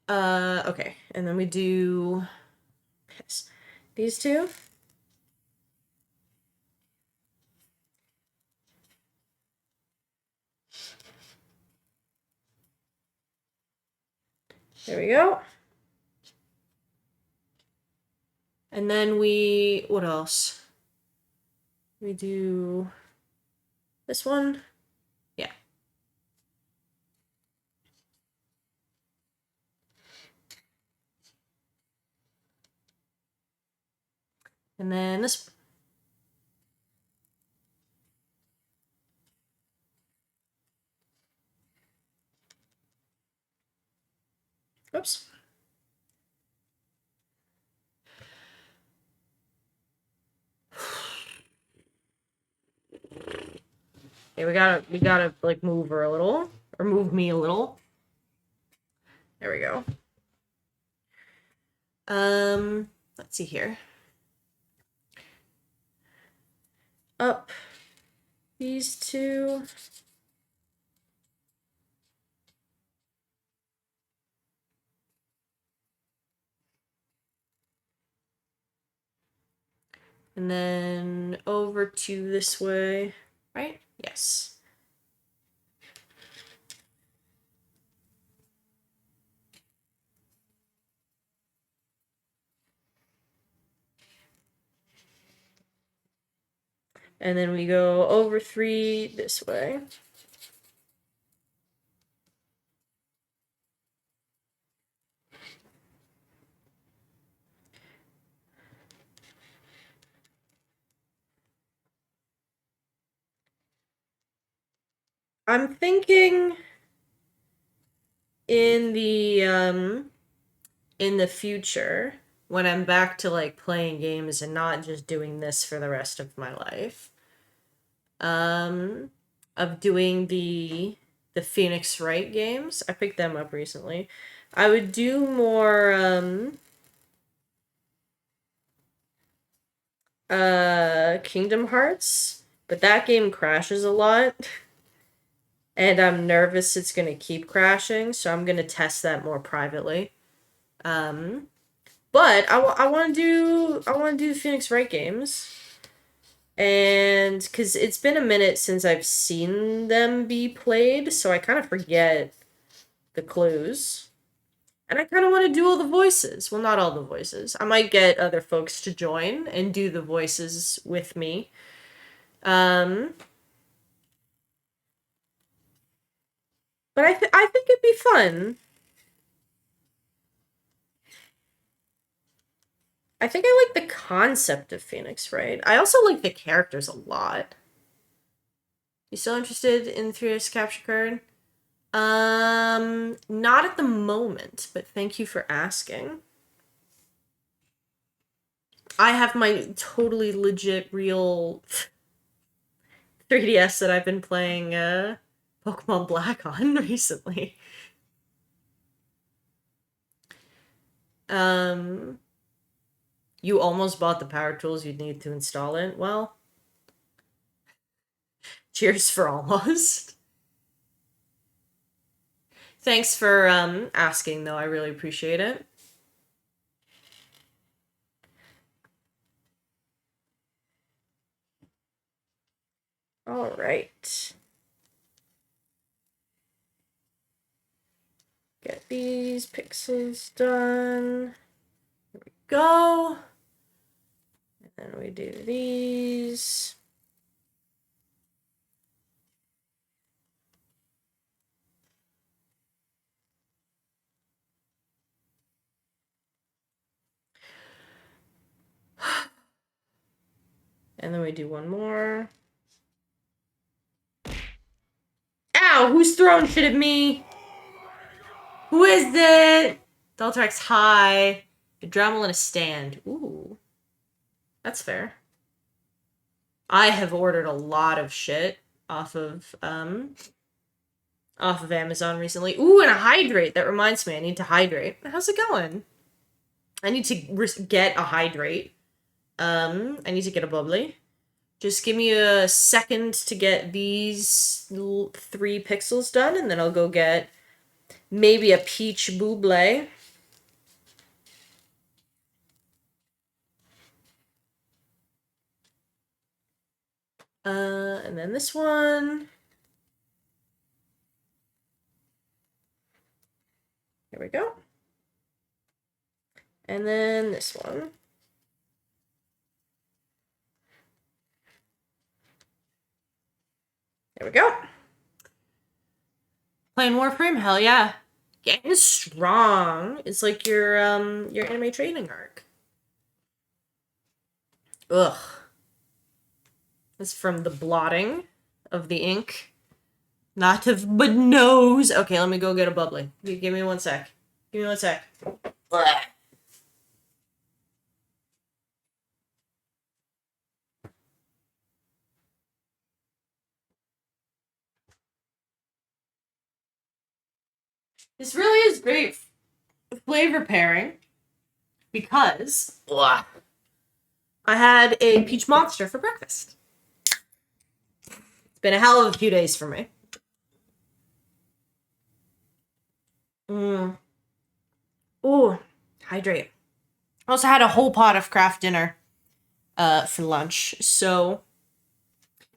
Okay. And then we do these two. There we go. And then we, what else? We do this one. Yeah. And then this. Oops. Okay, we gotta like move her a little. Or move me a little. There we go. Let's see here. Up these two. And then over to this way, right? Yes. And then we go over 3 this way. I'm thinking in the future when I'm back to like playing games and not just doing this for the rest of my life. Um of doing the Phoenix Wright games. I picked them up recently. I would do more Kingdom Hearts, but that game crashes a lot. And I'm nervous it's gonna keep crashing, so I'm gonna test that more privately. Um, but I want to do Phoenix Wright games, and because it's been a minute since I've seen them be played, so I kind of forget the clues, and I kind of want to do all the voices. Well, not all the voices. I might get other folks to join and do the voices with me. Um, but I think it'd be fun. I think I like the concept of Phoenix Wright. I also like the characters a lot. You still interested in Furious Capture Card? Not at the moment, but thank you for asking. I have my totally legit real 3DS that I've been playing Pokemon Black on recently. Um You almost bought the power tools you'd need to install it. Well, cheers for almost. Thanks for asking, though. I really appreciate it. All right. Get these pixels done. Here we go. And then we do these. And then we do one more. Ow! Who's throwing shit at me? Who is it? Deltrax, hi. A Dremel and a stand. Ooh. That's fair. I have ordered a lot of shit off of Amazon recently. Ooh, and a hydrate. That reminds me, I need to hydrate. How's it going? I need to get a hydrate. I need to get a bubbly. Just give me a second to get these 3 pixels done, and then I'll go get maybe a peach buble. And then this one. Here we go. And then this one. There we go. Playing Warframe? Hell yeah. Getting strong. It's like your anime training arc. Ugh. It's from the blotting of the ink. Not of but nose. Okay, let me go get a bubbly. Give me one sec. Give me one sec. Blah. This really is great flavor pairing because blah, I had a peach monster for breakfast. It's been a hell of a few days for me. Ooh, hydrate. I also had a whole pot of craft dinner for lunch. So,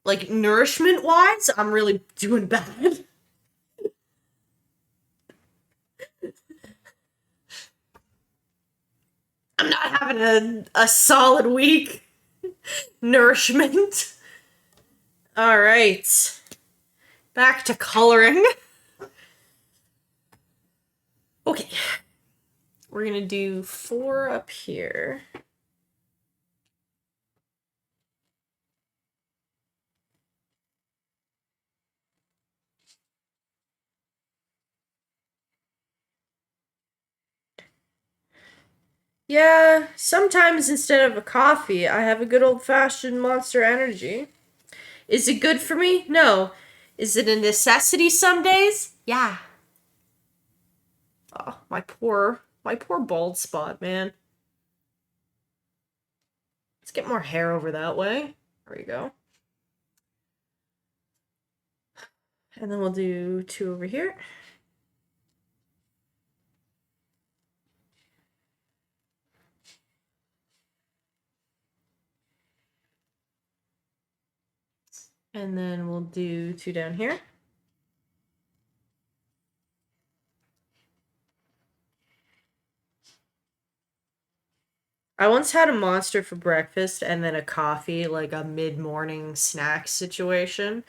like, nourishment-wise, I'm really doing bad. I'm not having a solid week. Nourishment. All right. Back to coloring. Okay. We're gonna do 4 up here. Yeah, sometimes instead of a coffee, I have a good old-fashioned Monster Energy. Is it good for me? No. Is it a necessity some days? Yeah. Oh, my poor bald spot, man. Let's get more hair over that way. There we go. And then we'll do 2 over here. And then we'll do 2 down here. I once had a monster for breakfast and then a coffee, like a mid-morning snack situation.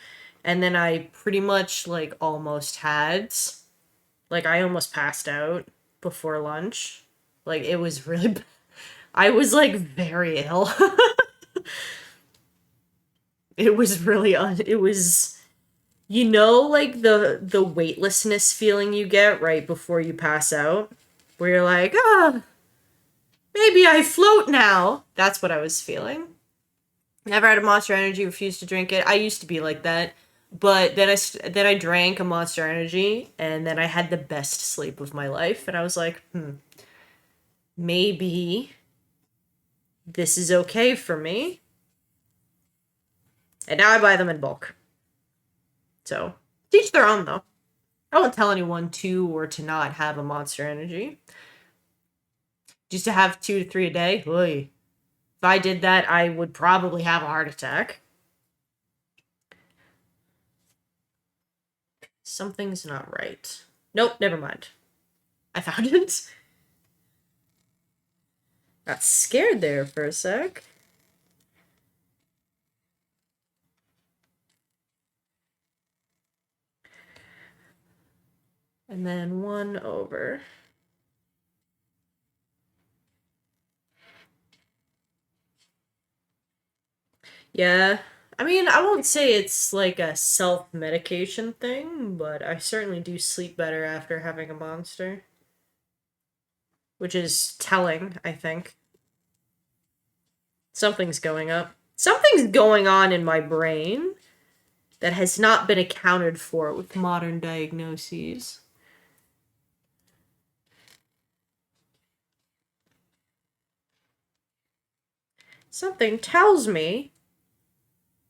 And then I pretty much, like, almost had, like, I almost passed out before lunch. Like, it was really, I was, like, very ill. It was really, it was, like, the weightlessness feeling you get right before you pass out? Where you're like, ah, maybe I float now. That's what I was feeling. Never had a Monster Energy, refused to drink it. I used to be like that. But then I drank a Monster Energy, and then I had the best sleep of my life, and I was like, maybe this is okay for me. And now I buy them in bulk. So, teach their own, though. I won't tell anyone to or to not have a Monster Energy. Just to have 2 to 3 a day, oy. If I did that, I would probably have a heart attack. Something's not right. Nope, never mind. I found it. Got scared there for a sec. And then 1 over. Yeah. I mean, I won't say it's like a self-medication thing, but I certainly do sleep better after having a monster. Which is telling, I think. Something's going up. Something's going on in my brain that has not been accounted for with modern diagnoses. Something tells me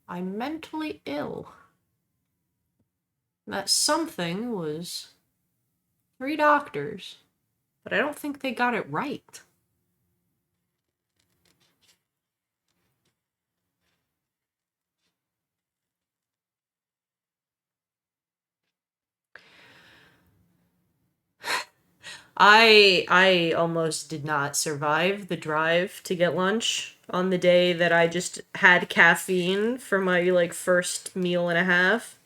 I'm mentally ill. That something was 3 doctors, but I don't think they got it right. I almost did not survive the drive to get lunch on the day that I just had caffeine for my like first meal and a half.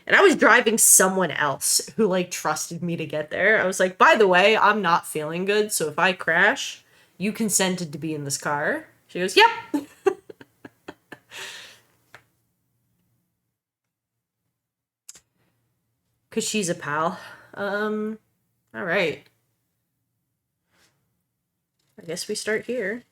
And I was driving someone else who like trusted me to get there. I was like, "By the way, I'm not feeling good, so if I crash, you consented to be in this car." She goes, "Yep." Cuz she's a pal. All right. I guess we start here.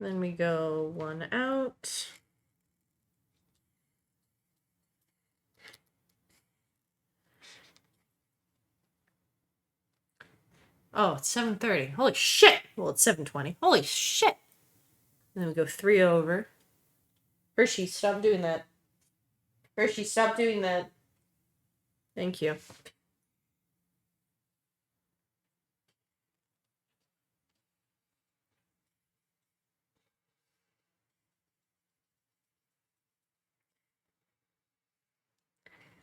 Then we go 1 out. Oh, it's 7:30. Holy shit. Well, it's 7:20. Holy shit. And then we go 3 over. Hershey, stop doing that. Hershey, stop doing that. Thank you.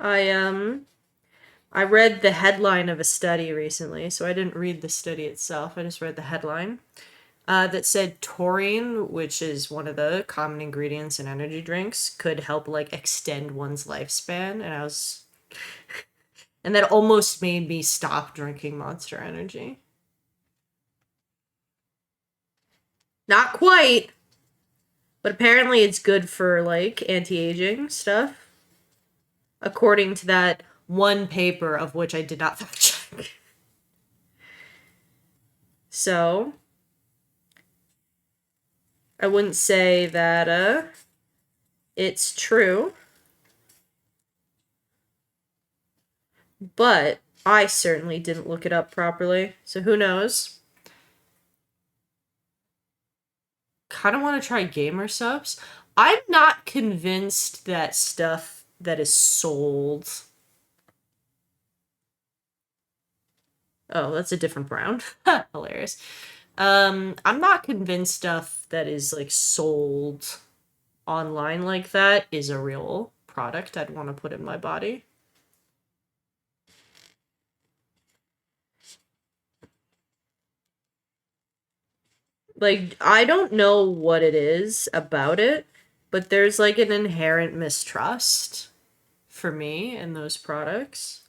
I I read the headline of a study recently, so I didn't read the study itself. I just read the headline that said taurine, which is one of the common ingredients in energy drinks, could help like extend one's lifespan. And that almost made me stop drinking Monster Energy. Not quite, but apparently it's good for like anti-aging stuff, according to that one paper of which I did not fact check. So I wouldn't say that it's true, but I certainly didn't look it up properly. So who knows? Kind of want to try gamer subs. I'm not convinced that stuff that is sold. Oh, that's a different brown. Hilarious. I'm not convinced stuff that is like sold online like that is a real product I'd want to put in my body. Like, I don't know what it is about it, but there's like an inherent mistrust for me in those products.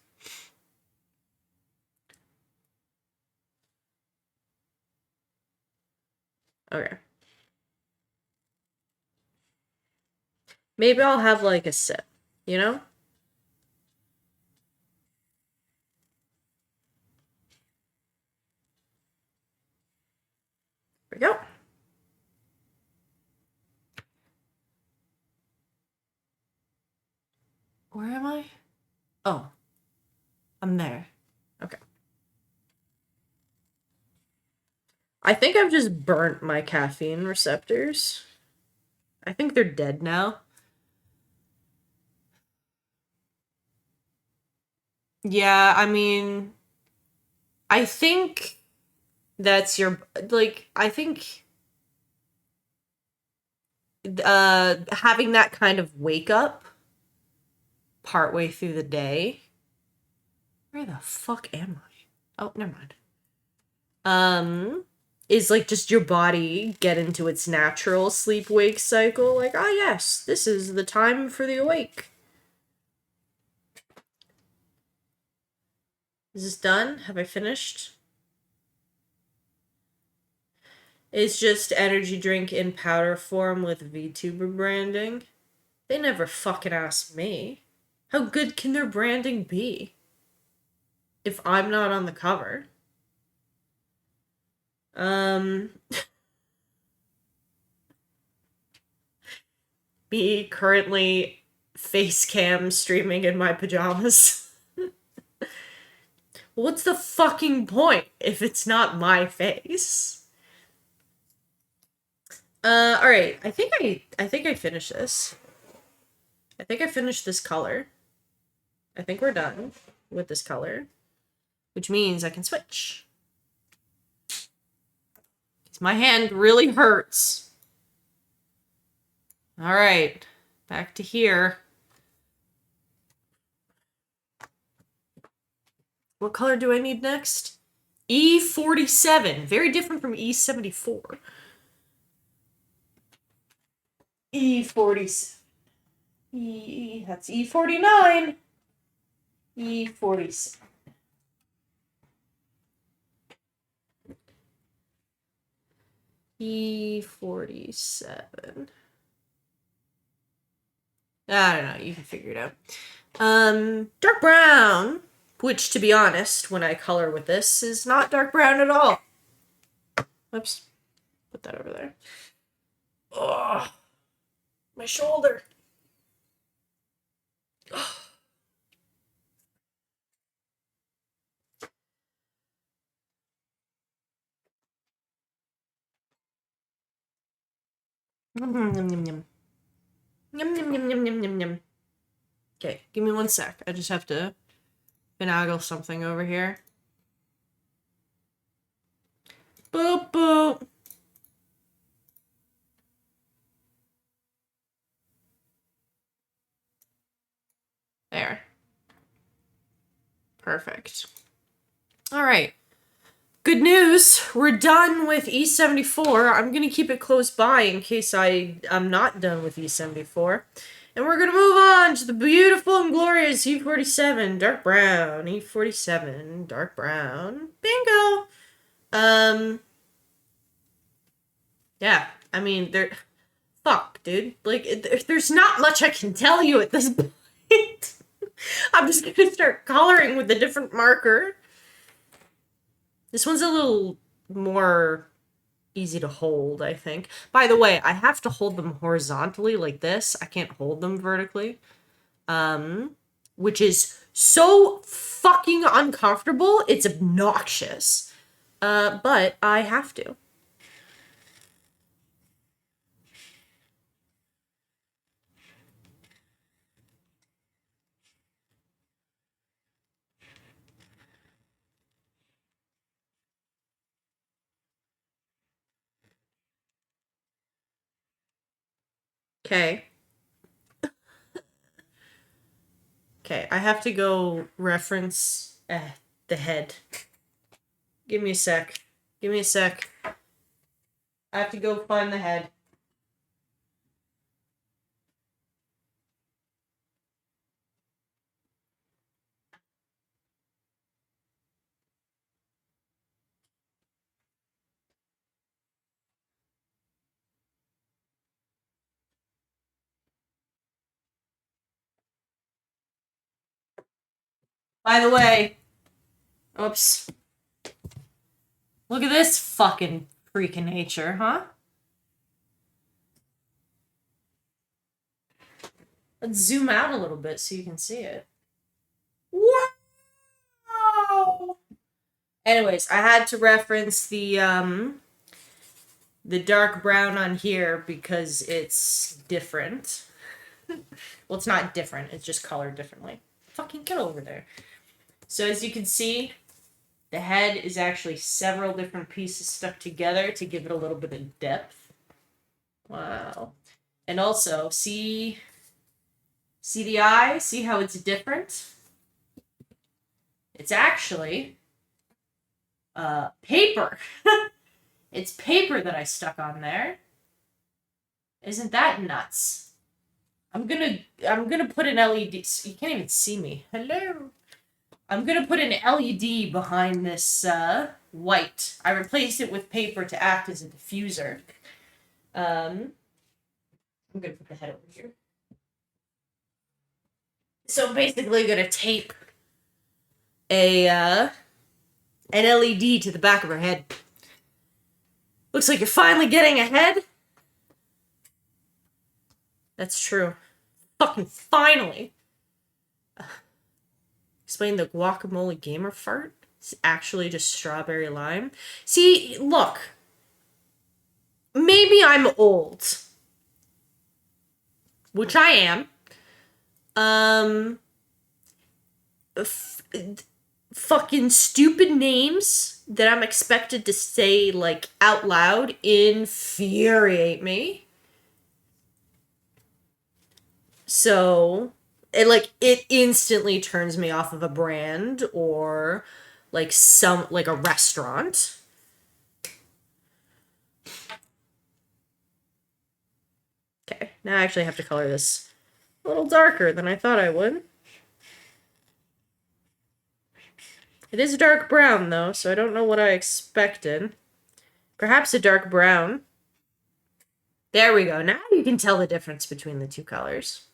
Okay. Maybe I'll have like a sip, you know? There we go. Where am I? Oh, I'm there. Okay. I think I've just burnt my caffeine receptors. I think they're dead now. Yeah, I mean, I think that's your like I think having that kind of wake up partway through the day. Where the fuck am I? Oh, never mind. Is like just your body get into its natural sleep wake cycle. Like, ah, yes, this is the time for the awake. Is this done? Have I finished? It's just energy drink in powder form with VTuber branding. They never fucking asked me. How good can their branding be if I'm not on the cover? Um, Me currently face cam streaming in my pajamas. What's the fucking point if it's not my face? All right. I think I finished this. I think I finished this color. I think we're done with this color, which means I can switch. 'Cause my hand really hurts. All right. Back to here. What color do I need next? E47. Very different from E74. E47. That's E49. E47. E47. I don't know, you can figure it out. Dark brown, which to be honest, when I color with this, is not dark brown at all. Whoops. Put that over there. Oh, my shoulder. Yum, yum, yum, yum, yum. Yum, yum, yum, yum, yum, yum, yum. Okay, give me one sec. I just have to finagle something over here. Boop, boop. There. Perfect. All right. Good news. We're done with E74. I'm going to keep it close by in case I'm not done with E74. And we're going to move on to the beautiful and glorious E47, dark brown. E47, dark brown. Bingo. Yeah. I mean, fuck, dude. Like, there's not much I can tell you at this point. I'm just going to start coloring with a different marker. This one's a little more easy to hold, I think. By the way, I have to hold them horizontally like this. I can't hold them vertically. Which is so fucking uncomfortable. It's obnoxious. But I have to. Okay. Okay, I have to go reference the head. Give me a sec. Give me a sec. I have to go find the head. By the way, oops. Look at this fucking freak of nature, huh? Let's zoom out a little bit so you can see it. Wow! Anyways, I had to reference the dark brown on here because it's different. Well, it's not different, it's just colored differently. Fucking get over there. So as you can see, the head is actually several different pieces stuck together to give it a little bit of depth. Wow. And also, see the eye? See how it's different? It's actually paper. It's paper that I stuck on there. Isn't that nuts? I'm gonna put an LED. You can't even see me. Hello. I'm gonna put an LED behind this white. I replaced it with paper to act as a diffuser. I'm gonna put the head over here. So I'm basically gonna tape a an LED to the back of her head. Looks like you're finally getting a head. That's true. Fucking finally. Explain the guacamole gamer fart. It's actually just strawberry lime. See, look. Maybe I'm old. Which I am. F- Fucking stupid names that I'm expected to say, like, out loud infuriate me. So, it instantly turns me off of a brand or, like, a restaurant. Okay, now I actually have to color this a little darker than I thought I would. It is dark brown, though, so I don't know what I expected. Perhaps a dark brown. There we go. Now you can tell the difference between the two colors.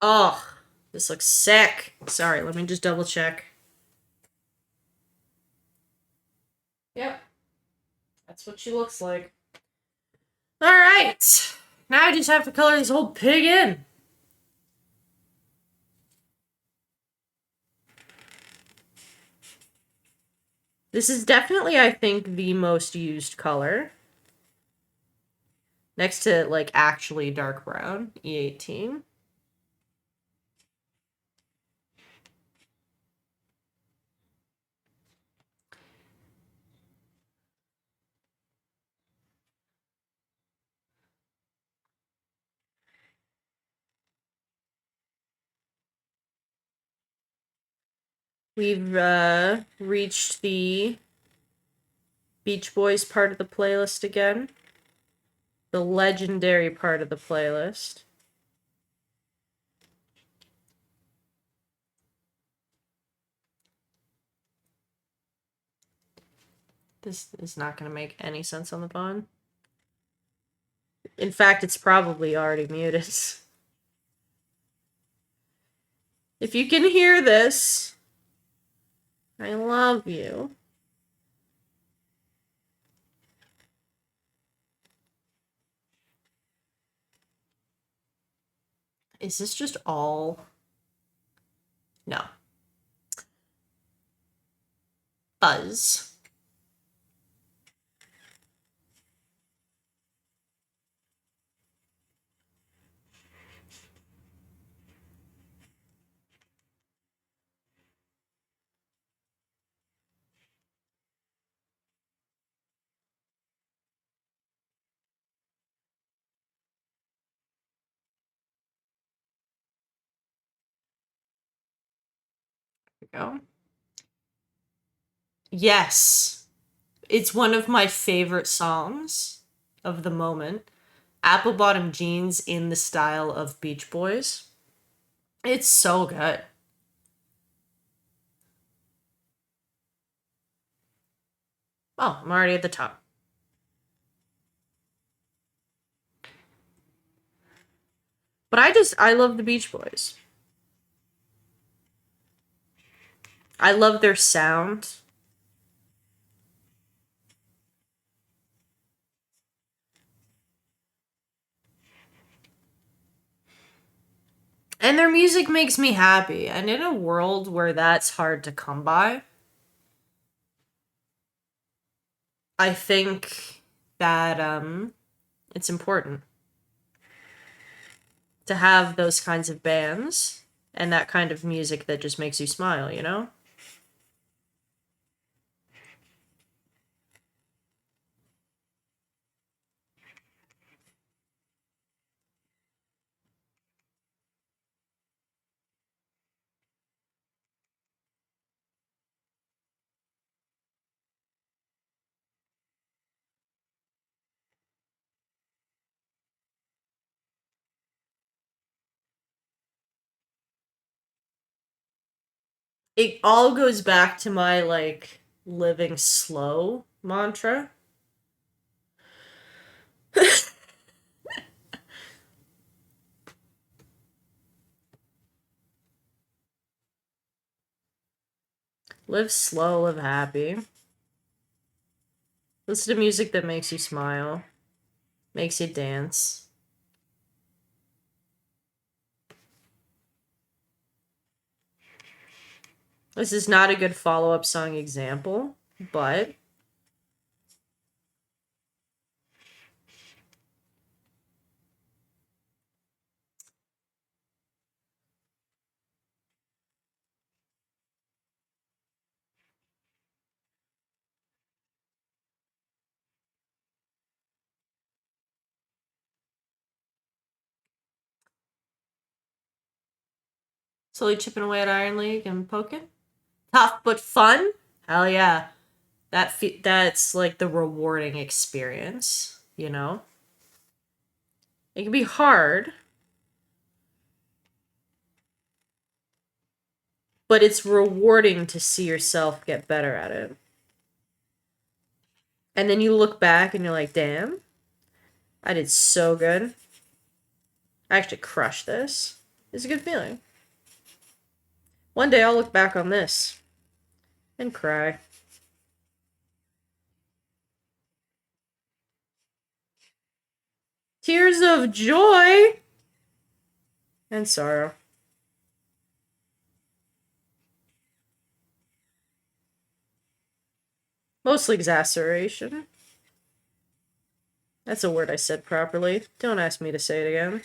Oh, this looks sick. Sorry, let me just double check. Yep, that's what she looks like. Alright, now I just have to color this whole pig in. This is definitely, I think, the most used color. Next to, like, actually dark brown, E18. We've reached the Beach Boys part of the playlist again. The legendary part of the playlist. This is not going to make any sense on the phone. In fact, it's probably already muted. If you can hear this, I love you. Is this just all? No. Buzz. we go. Yes. It's one of my favorite songs of the moment. Apple bottom jeans in the style of Beach Boys. It's so good. Oh, I'm already at the top. But I love the Beach Boys. I love their sound. And their music makes me happy. And in a world where that's hard to come by, I think that it's important to have those kinds of bands and that kind of music that just makes you smile, you know? It all goes back to my like living slow mantra. Live slow, live happy. Listen to music that makes you smile, makes you dance. This is not a good follow up song example, but slowly chipping away at Iron League and poking. Tough but fun. Hell yeah. That's like the rewarding experience, you know? It can be hard, but it's rewarding to see yourself get better at it. And then you look back and you're like, damn, I did so good. I actually crushed this. It's a good feeling. One day I'll look back on this and cry. Tears of joy and sorrow. Mostly exasperation. That's a word I said properly. Don't ask me to say it again.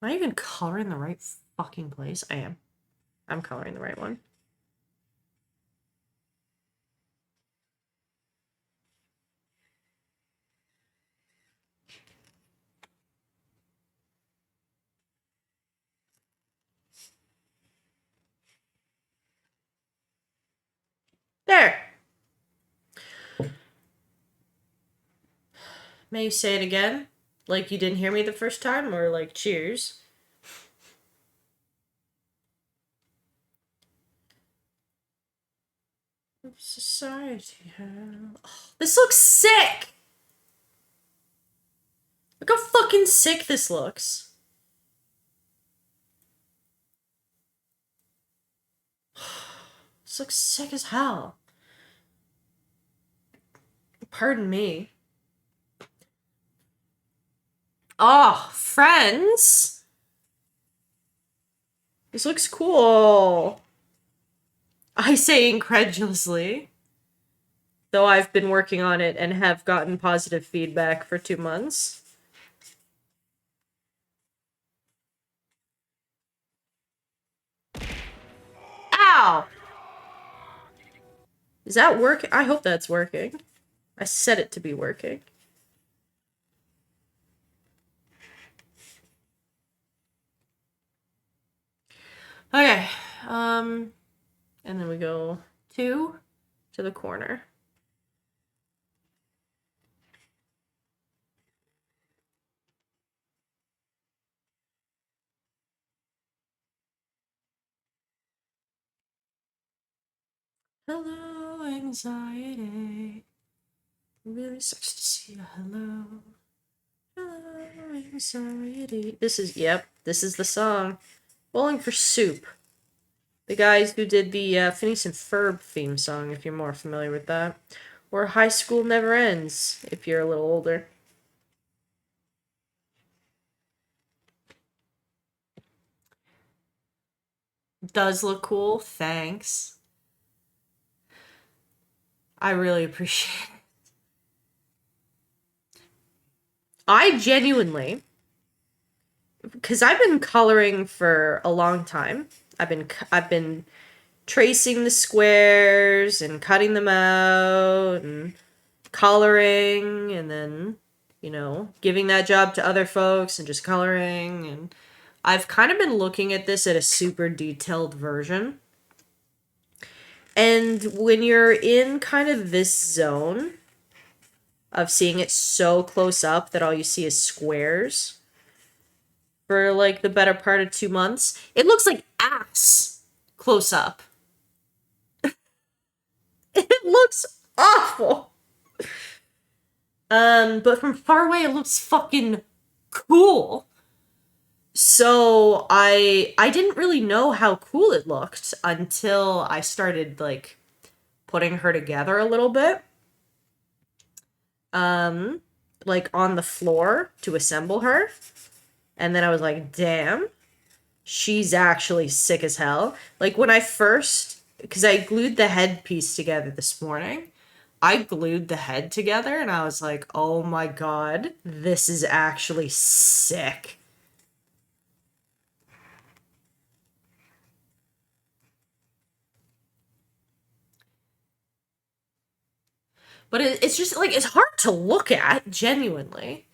Am I even coloring the right fucking place? I am. I'm coloring the right one. There! May you say it again? Like you didn't hear me the first time? Or like cheers? Society. Oh, this looks sick! Look how fucking sick this looks. This looks sick as hell. Pardon me. Oh, friends! This looks cool. I say incredulously. Though I've been working on it and have gotten positive feedback for 2 months. Ow! Is that working? I hope that's working. I set it to be working. Okay. And then we go 2 to the corner. Hello, anxiety. It really sucks to see a hello. Hello, anxiety. This is the song. Bowling for Soup. The guys who did the Phineas and Ferb theme song, if you're more familiar with that. Or High School Never Ends, if you're a little older. Does look cool, thanks. I really appreciate it. I genuinely, because I've been coloring for a long time. I've been tracing the squares and cutting them out and coloring and then, giving that job to other folks and just coloring. And I've kind of been looking at this at a super detailed version. And when you're in kind of this zone of seeing it so close up that all you see is squares for like the better part of 2 months, it looks like ass close up. It looks awful. But from far away, it looks fucking cool. So I didn't really know how cool it looked until I started like putting her together a little bit. Like on the floor to assemble her. And then I was like, damn, she's actually sick as hell. Like when I first, because I glued the headpiece together this morning. I glued the head together and I was like, oh my god, this is actually sick. But it's just like, it's hard to look at, genuinely.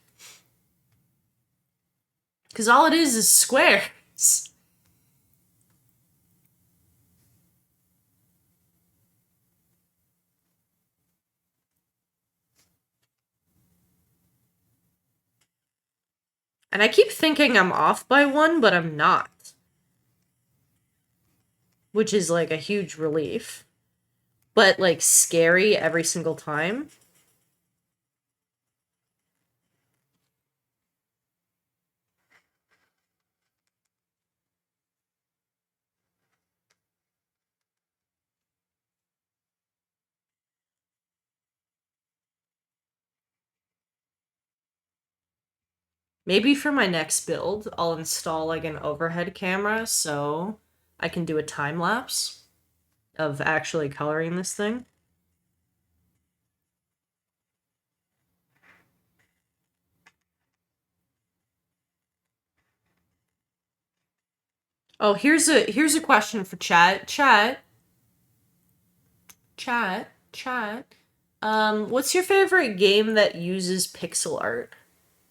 Because all it is squares. And I keep thinking I'm off by one, but I'm not. Which is like a huge relief. But like scary every single time. Maybe for my next build, I'll install like an overhead camera so I can do a time lapse of actually coloring this thing. Oh, here's a question for chat. Chat. What's your favorite game that uses pixel art?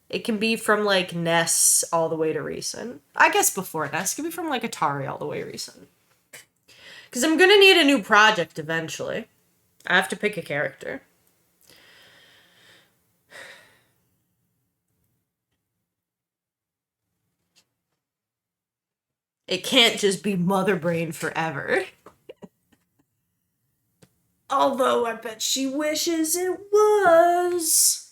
It can be from like NES all the way to recent. I guess before NES, it can be from like Atari all the way recent. Because I'm gonna need a new project eventually. I have to pick a character. It can't just be Mother Brain forever. Although I bet she wishes it was.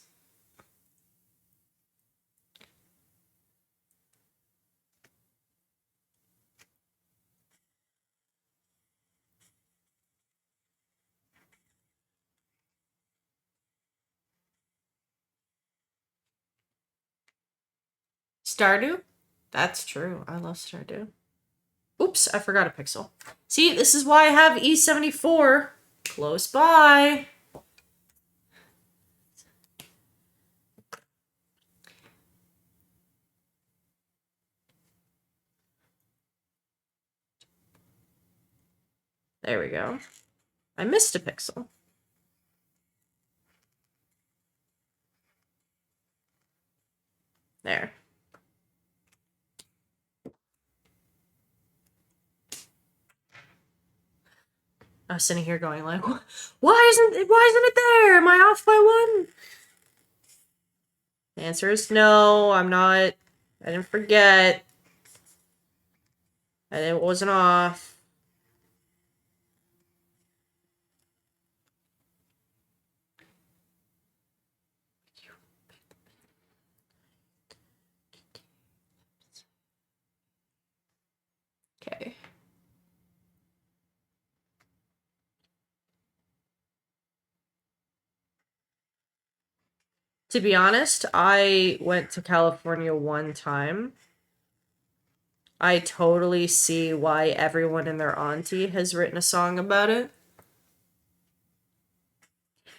Stardew? That's true. I love Stardew. Oops, I forgot a pixel. See, this is why I have E74 close by. There we go. I missed a pixel. There. I was sitting here going like, why isn't it there? Am I off by one? The answer is no, I'm not. I didn't forget. And it wasn't off. Okay. To be honest, I went to California one time. I totally see why everyone and their auntie has written a song about it.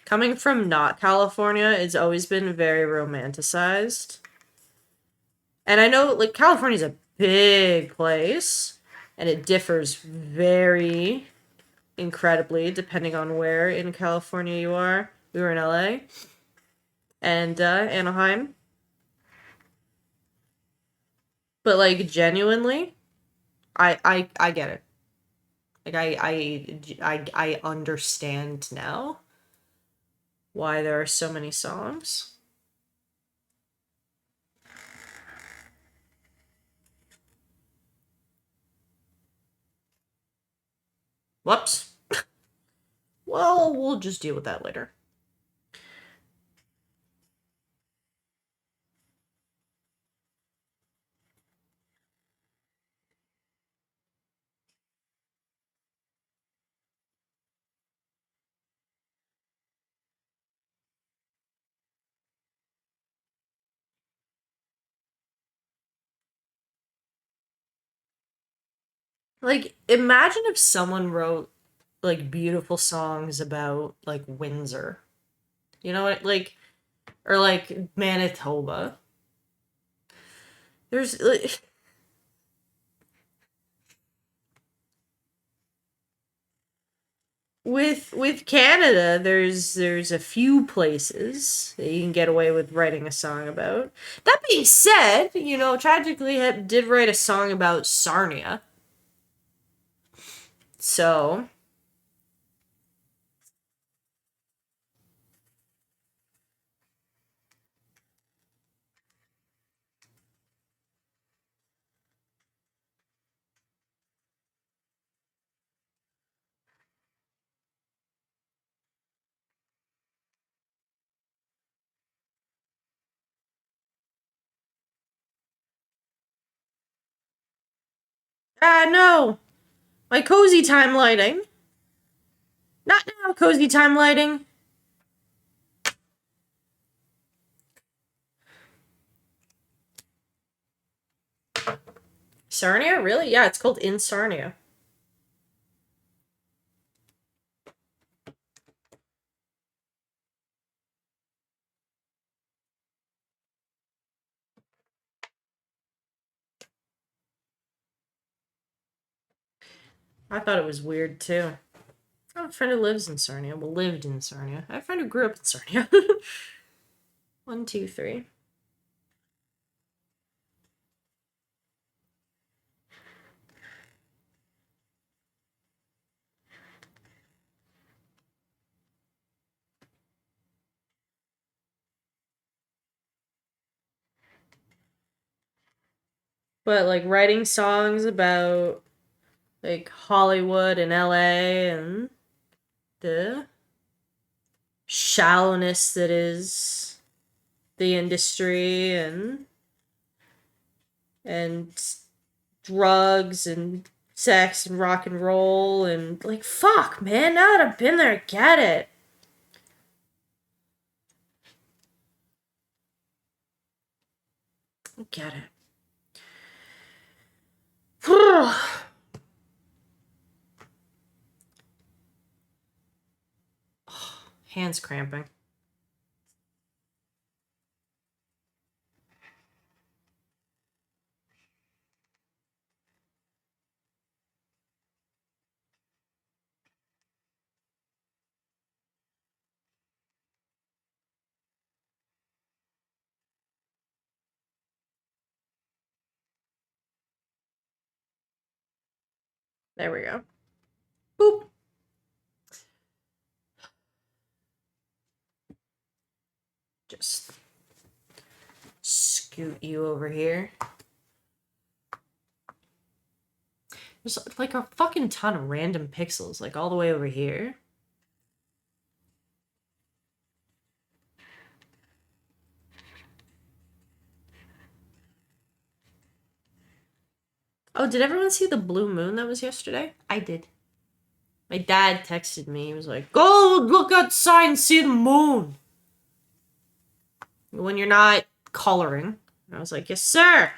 Coming from not California, it's always been very romanticized. And I know, like, California's a big place, and it differs very incredibly depending on where in California you are. We were in LA and Anaheim. But, like, genuinely, I get it. Like, I understand now why there are so many songs. Whoops. Well, we'll just deal with that later. Like, imagine if someone wrote, like, beautiful songs about, like, Windsor. You know what? Like, or, like, Manitoba. There's, like, with Canada, there's a few places that you can get away with writing a song about. That being said, you know, Tragically Hip did write a song about Sarnia. So, no. My cozy time lighting. Not now, cozy time lighting. Sarnia? Really? Yeah, it's called In Sarnia. I thought it was weird too. I have a friend who lives in Sarnia. Well, lived in Sarnia. I have a friend who grew up in Sarnia. One, two, three. But like writing songs about like Hollywood and LA and the shallowness that is the industry and drugs and sex and rock and roll and like fuck man, now that I've been there, I get it. I get it. Hands cramping. There we go. Boop. Just scoot you over here. There's like a fucking ton of random pixels, like all the way over here. Oh, did everyone see the blue moon that was yesterday? I did. My dad texted me. He was like, go look outside and see the moon. When you're not coloring. I was like, yes, sir.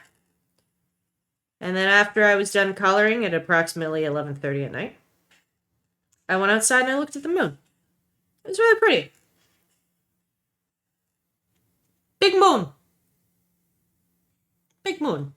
And then after I was done coloring at approximately 11:30 at night, I went outside and I looked at the moon. It was really pretty. Big moon. Big moon.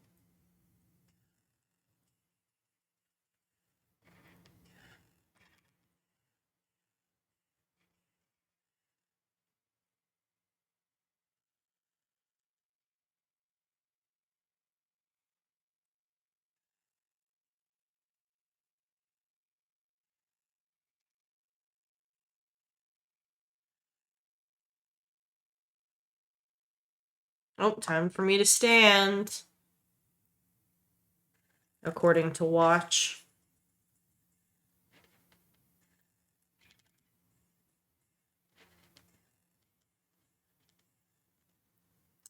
Oh, time for me to stand. According to Watch.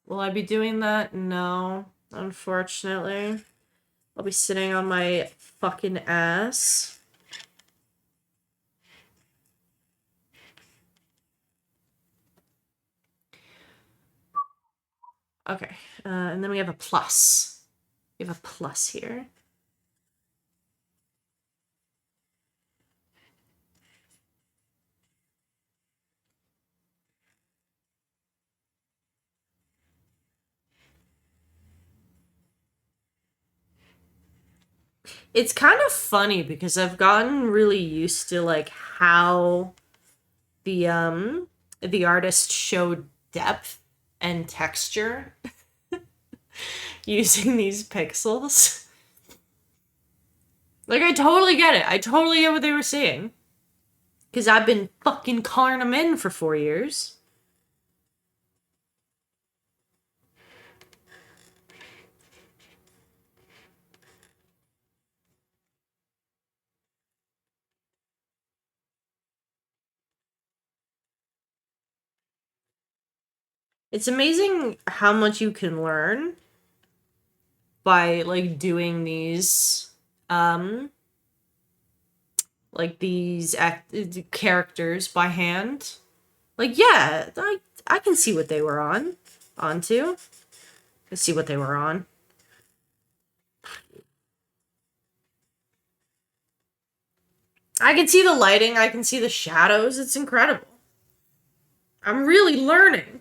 Will I be doing that? No, unfortunately. I'll be sitting on my fucking ass. Okay, and then we have a plus. We have a plus here. It's kind of funny because I've gotten really used to like how the artist showed depth and texture using these pixels. Like, I totally get it. I totally get what they were saying. Because I've been fucking coloring them in for 4 years. It's amazing how much you can learn by, like, doing these, like, these characters by hand. Like, yeah, I can see what they were onto. I see what they were on. I can see the lighting, I can see the shadows, it's incredible. I'm really learning.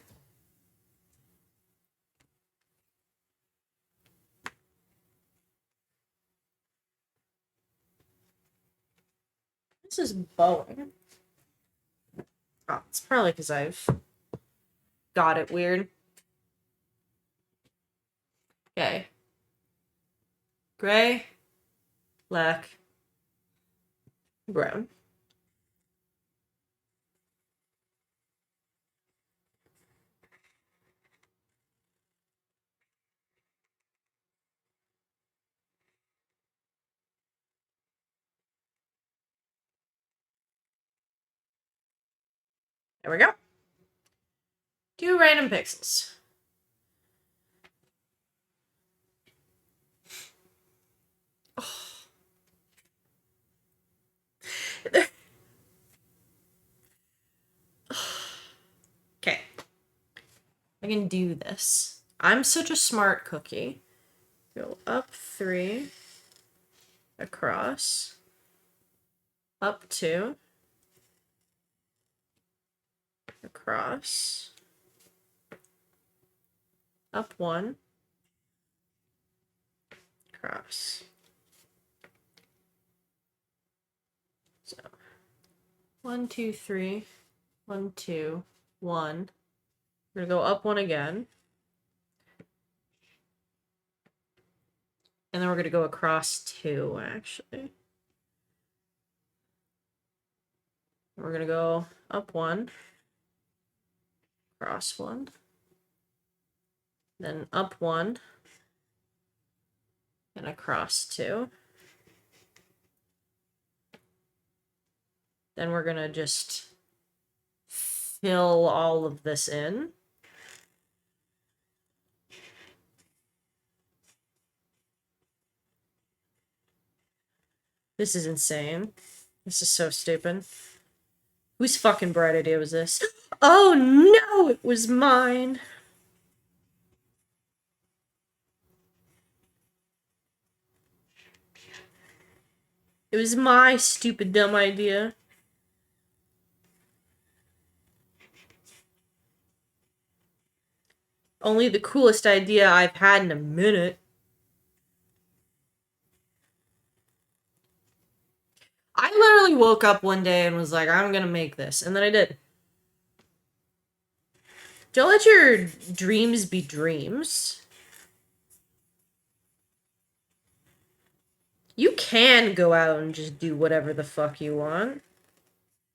This is bowing. Oh, it's probably because I've got it weird. Okay. Gray, black, brown. There we go. 2 random pixels. Oh. Okay. I can do this. I'm such a smart cookie. Go up 3, across, up 2, across, up 1, across. So 1, 2, 3, 1, 2, 1. We're gonna go up 1 again. And then we're gonna go across 2, actually. We're gonna go up one, cross one, then up one, and across two. Then we're gonna just fill all of this in. This is insane. This is so stupid. Whose fucking bright idea was this? Oh no, it was mine. It was my stupid dumb idea. Only the coolest idea I've had in a minute. I literally woke up one day and was like, I'm gonna make this. And then I did. Don't let your dreams be dreams. You can go out and just do whatever the fuck you want.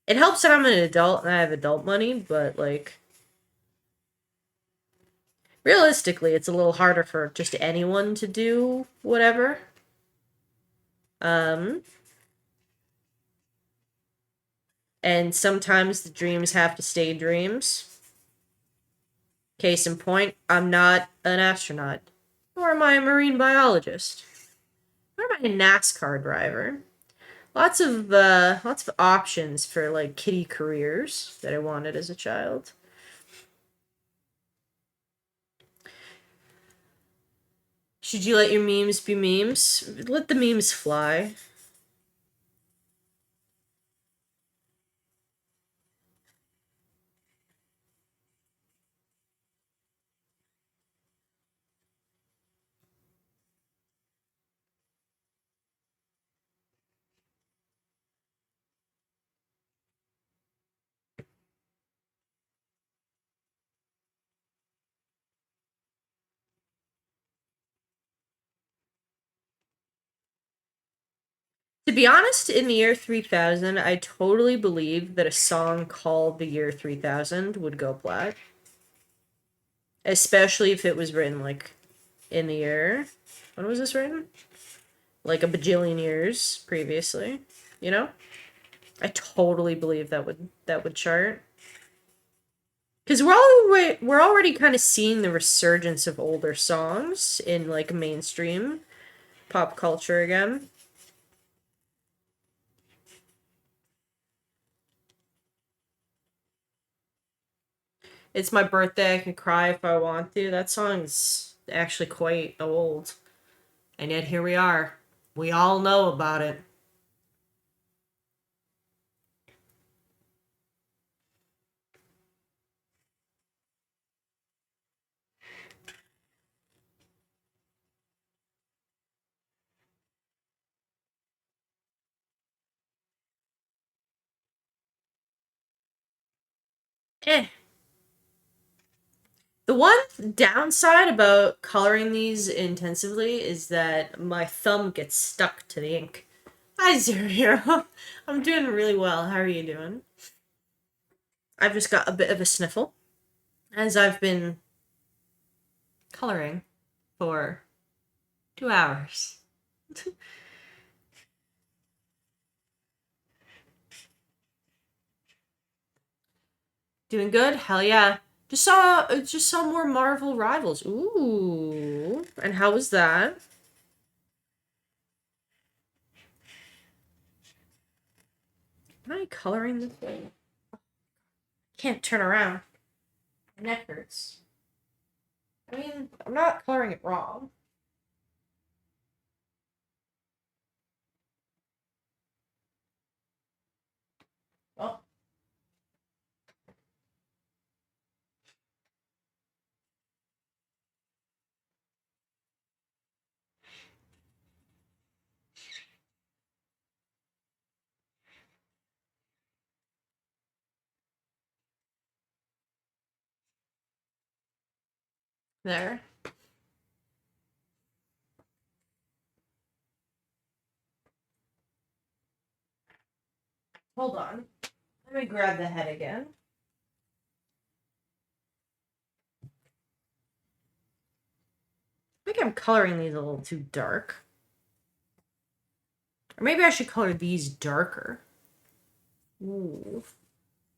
It helps that I'm an adult and I have adult money, but like realistically, it's a little harder for just anyone to do whatever. Um and sometimes the dreams have to stay dreams. Case in point, I'm not an astronaut, nor am I a marine biologist, nor am I a NASCAR driver. Lots of options for like kiddie careers that I wanted as a child. Should you let your memes be memes? Let the memes fly. To be honest, in the year 3000, I totally believe that a song called The Year 3000 would go plat. Especially if it was written, like, in the year. When was this written? Like a bajillion years previously. You know? I totally believe that would chart. Because we're already kind of seeing the resurgence of older songs in, like, mainstream pop culture again. It's my birthday, I can cry if I want to. That song's actually quite old. And yet here we are. We all know about it. Eh. The one downside about coloring these intensively is that my thumb gets stuck to the ink. Hi, Zero Hero. I'm doing really well. How are you doing? I've just got a bit of a sniffle as I've been coloring for 2 hours. Doing good? Hell yeah. Just saw more Marvel Rivals. Ooh. And how was that? Am I coloring this thing? Can't turn around. My neck hurts. I mean, I'm not coloring it wrong. Oh, there. Hold on. Let me grab the head again. I think I'm coloring these a little too dark. Or maybe I should color these darker. Ooh.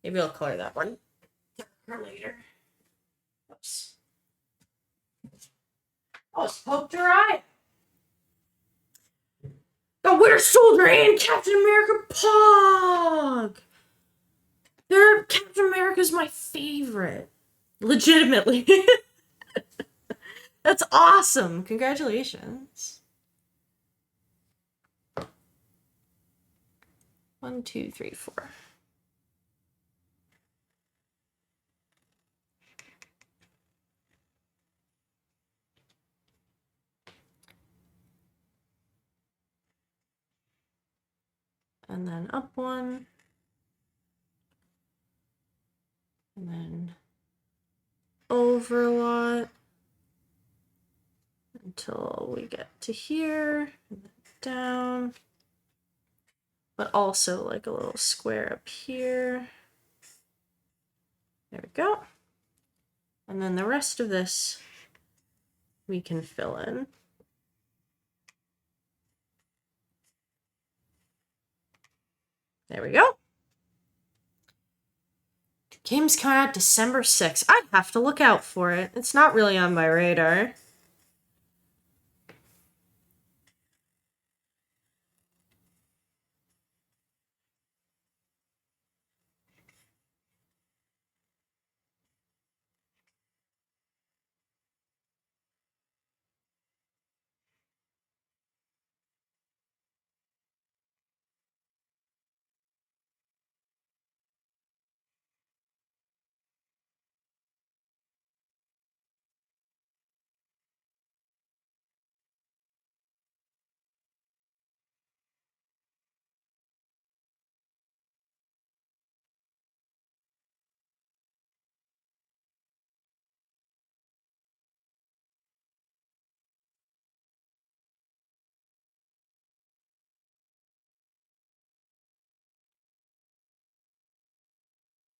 Maybe I'll color that one darker later. Oops. Oh, it's poked her eye. The Winter Soldier and Captain America Pog! Captain America's my favorite. Legitimately. That's awesome. Congratulations. 1, 2, 3, 4. And then up one. And then over a lot. Until we get to here. And then down. But also like a little square up here. There we go. And then the rest of this we can fill in. There we go. The game's coming out December 6th. I'd have to look out for it. It's not really on my radar.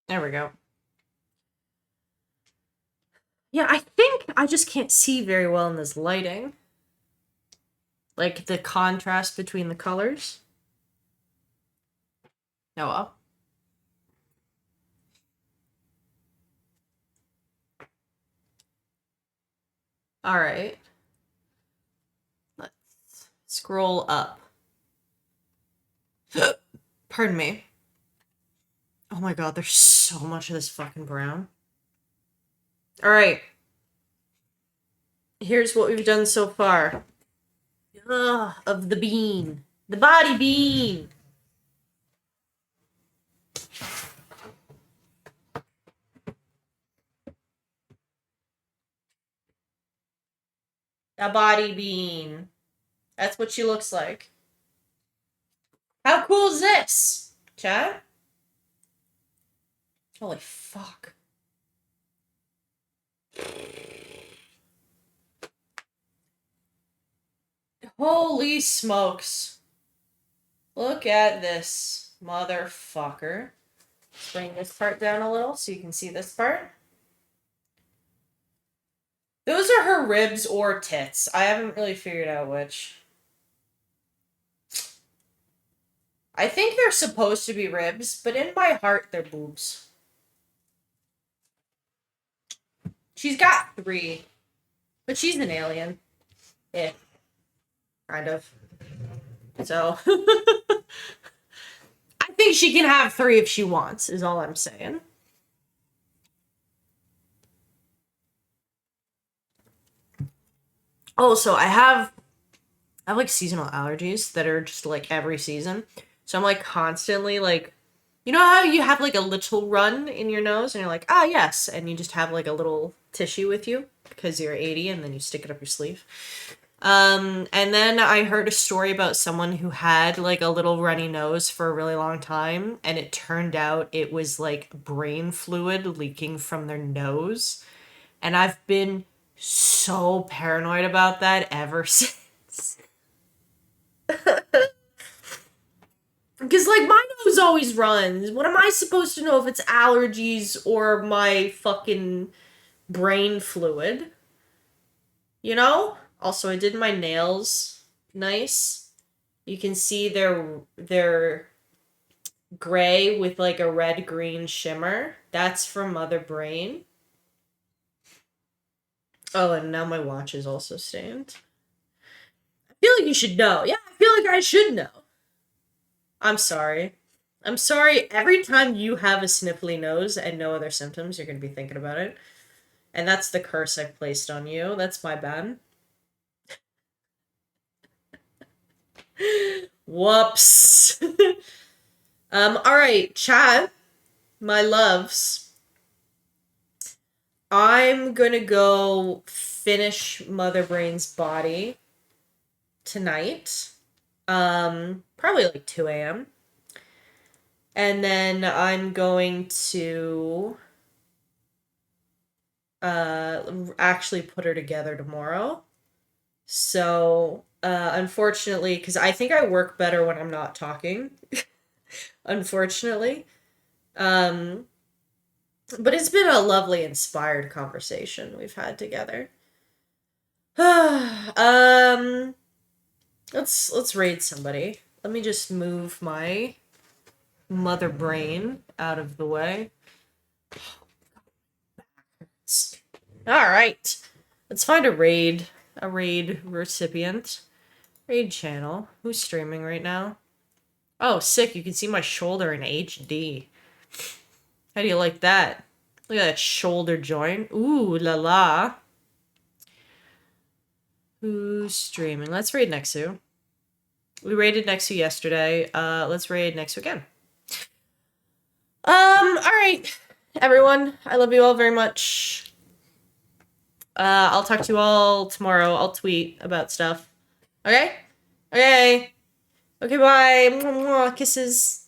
There we go. Yeah, I think I just can't see very well in this lighting. Like the contrast between the colors. Oh well. Alright. Let's scroll up. Pardon me. Oh my god, there's so much of this fucking brown. Alright. Here's what we've done so far. Ugh, of the bean. The body bean! A body bean. That's what she looks like. How cool is this? Chat? Holy fuck. Holy smokes. Look at this motherfucker. Let's bring this part down a little so you can see this part. Those are her ribs or tits. I haven't really figured out which. I think they're supposed to be ribs, but in my heart, they're boobs. She's got 3. But she's an alien. Yeah. Kind of. So. I think she can have 3 if she wants, is all I'm saying. Also, I have like seasonal allergies that are just like every season. So I'm like constantly like, you know how you have like a little run in your nose and you're like, ah, yes. And you just have like a little tissue with you because you're 80 and then you stick it up your sleeve. And then I heard a story about someone who had like a little runny nose for a really long time. And it turned out it was like brain fluid leaking from their nose. And I've been so paranoid about that ever since. Because, like, my nose always runs. What am I supposed to know if it's allergies or my fucking brain fluid? You know? Also, I did my nails nice. You can see they're gray with like a red green shimmer. That's from Mother Brain. Oh, and now my watch is also stained. I feel like you should know. Yeah, I feel like I should know. I'm sorry. I'm sorry. Every time you have a sniffly nose and no other symptoms, you're going to be thinking about it. And that's the curse I've placed on you. That's my bad. Whoops. All right, chat, my loves. I'm gonna go finish Mother Brain's body tonight. Probably like 2 a.m. And then I'm going to actually put her together tomorrow. So, unfortunately, because I think I work better when I'm not talking, unfortunately. Um, but it's been a lovely, inspired conversation we've had together. um, let's raid somebody. Let me just move my Mother Brain out of the way. All right, let's find a raid recipient, raid channel. Who's streaming right now? Oh, sick! You can see my shoulder in HD. How do you like that? Look at that shoulder joint. Ooh la la. Who's streaming? Let's raid Nexu. We raided Nexu yesterday. Let's raid Nexu again. Alright. Everyone, I love you all very much. I'll talk to you all tomorrow. I'll tweet about stuff. Okay? Okay. Okay, bye. Mwah, mwah, kisses.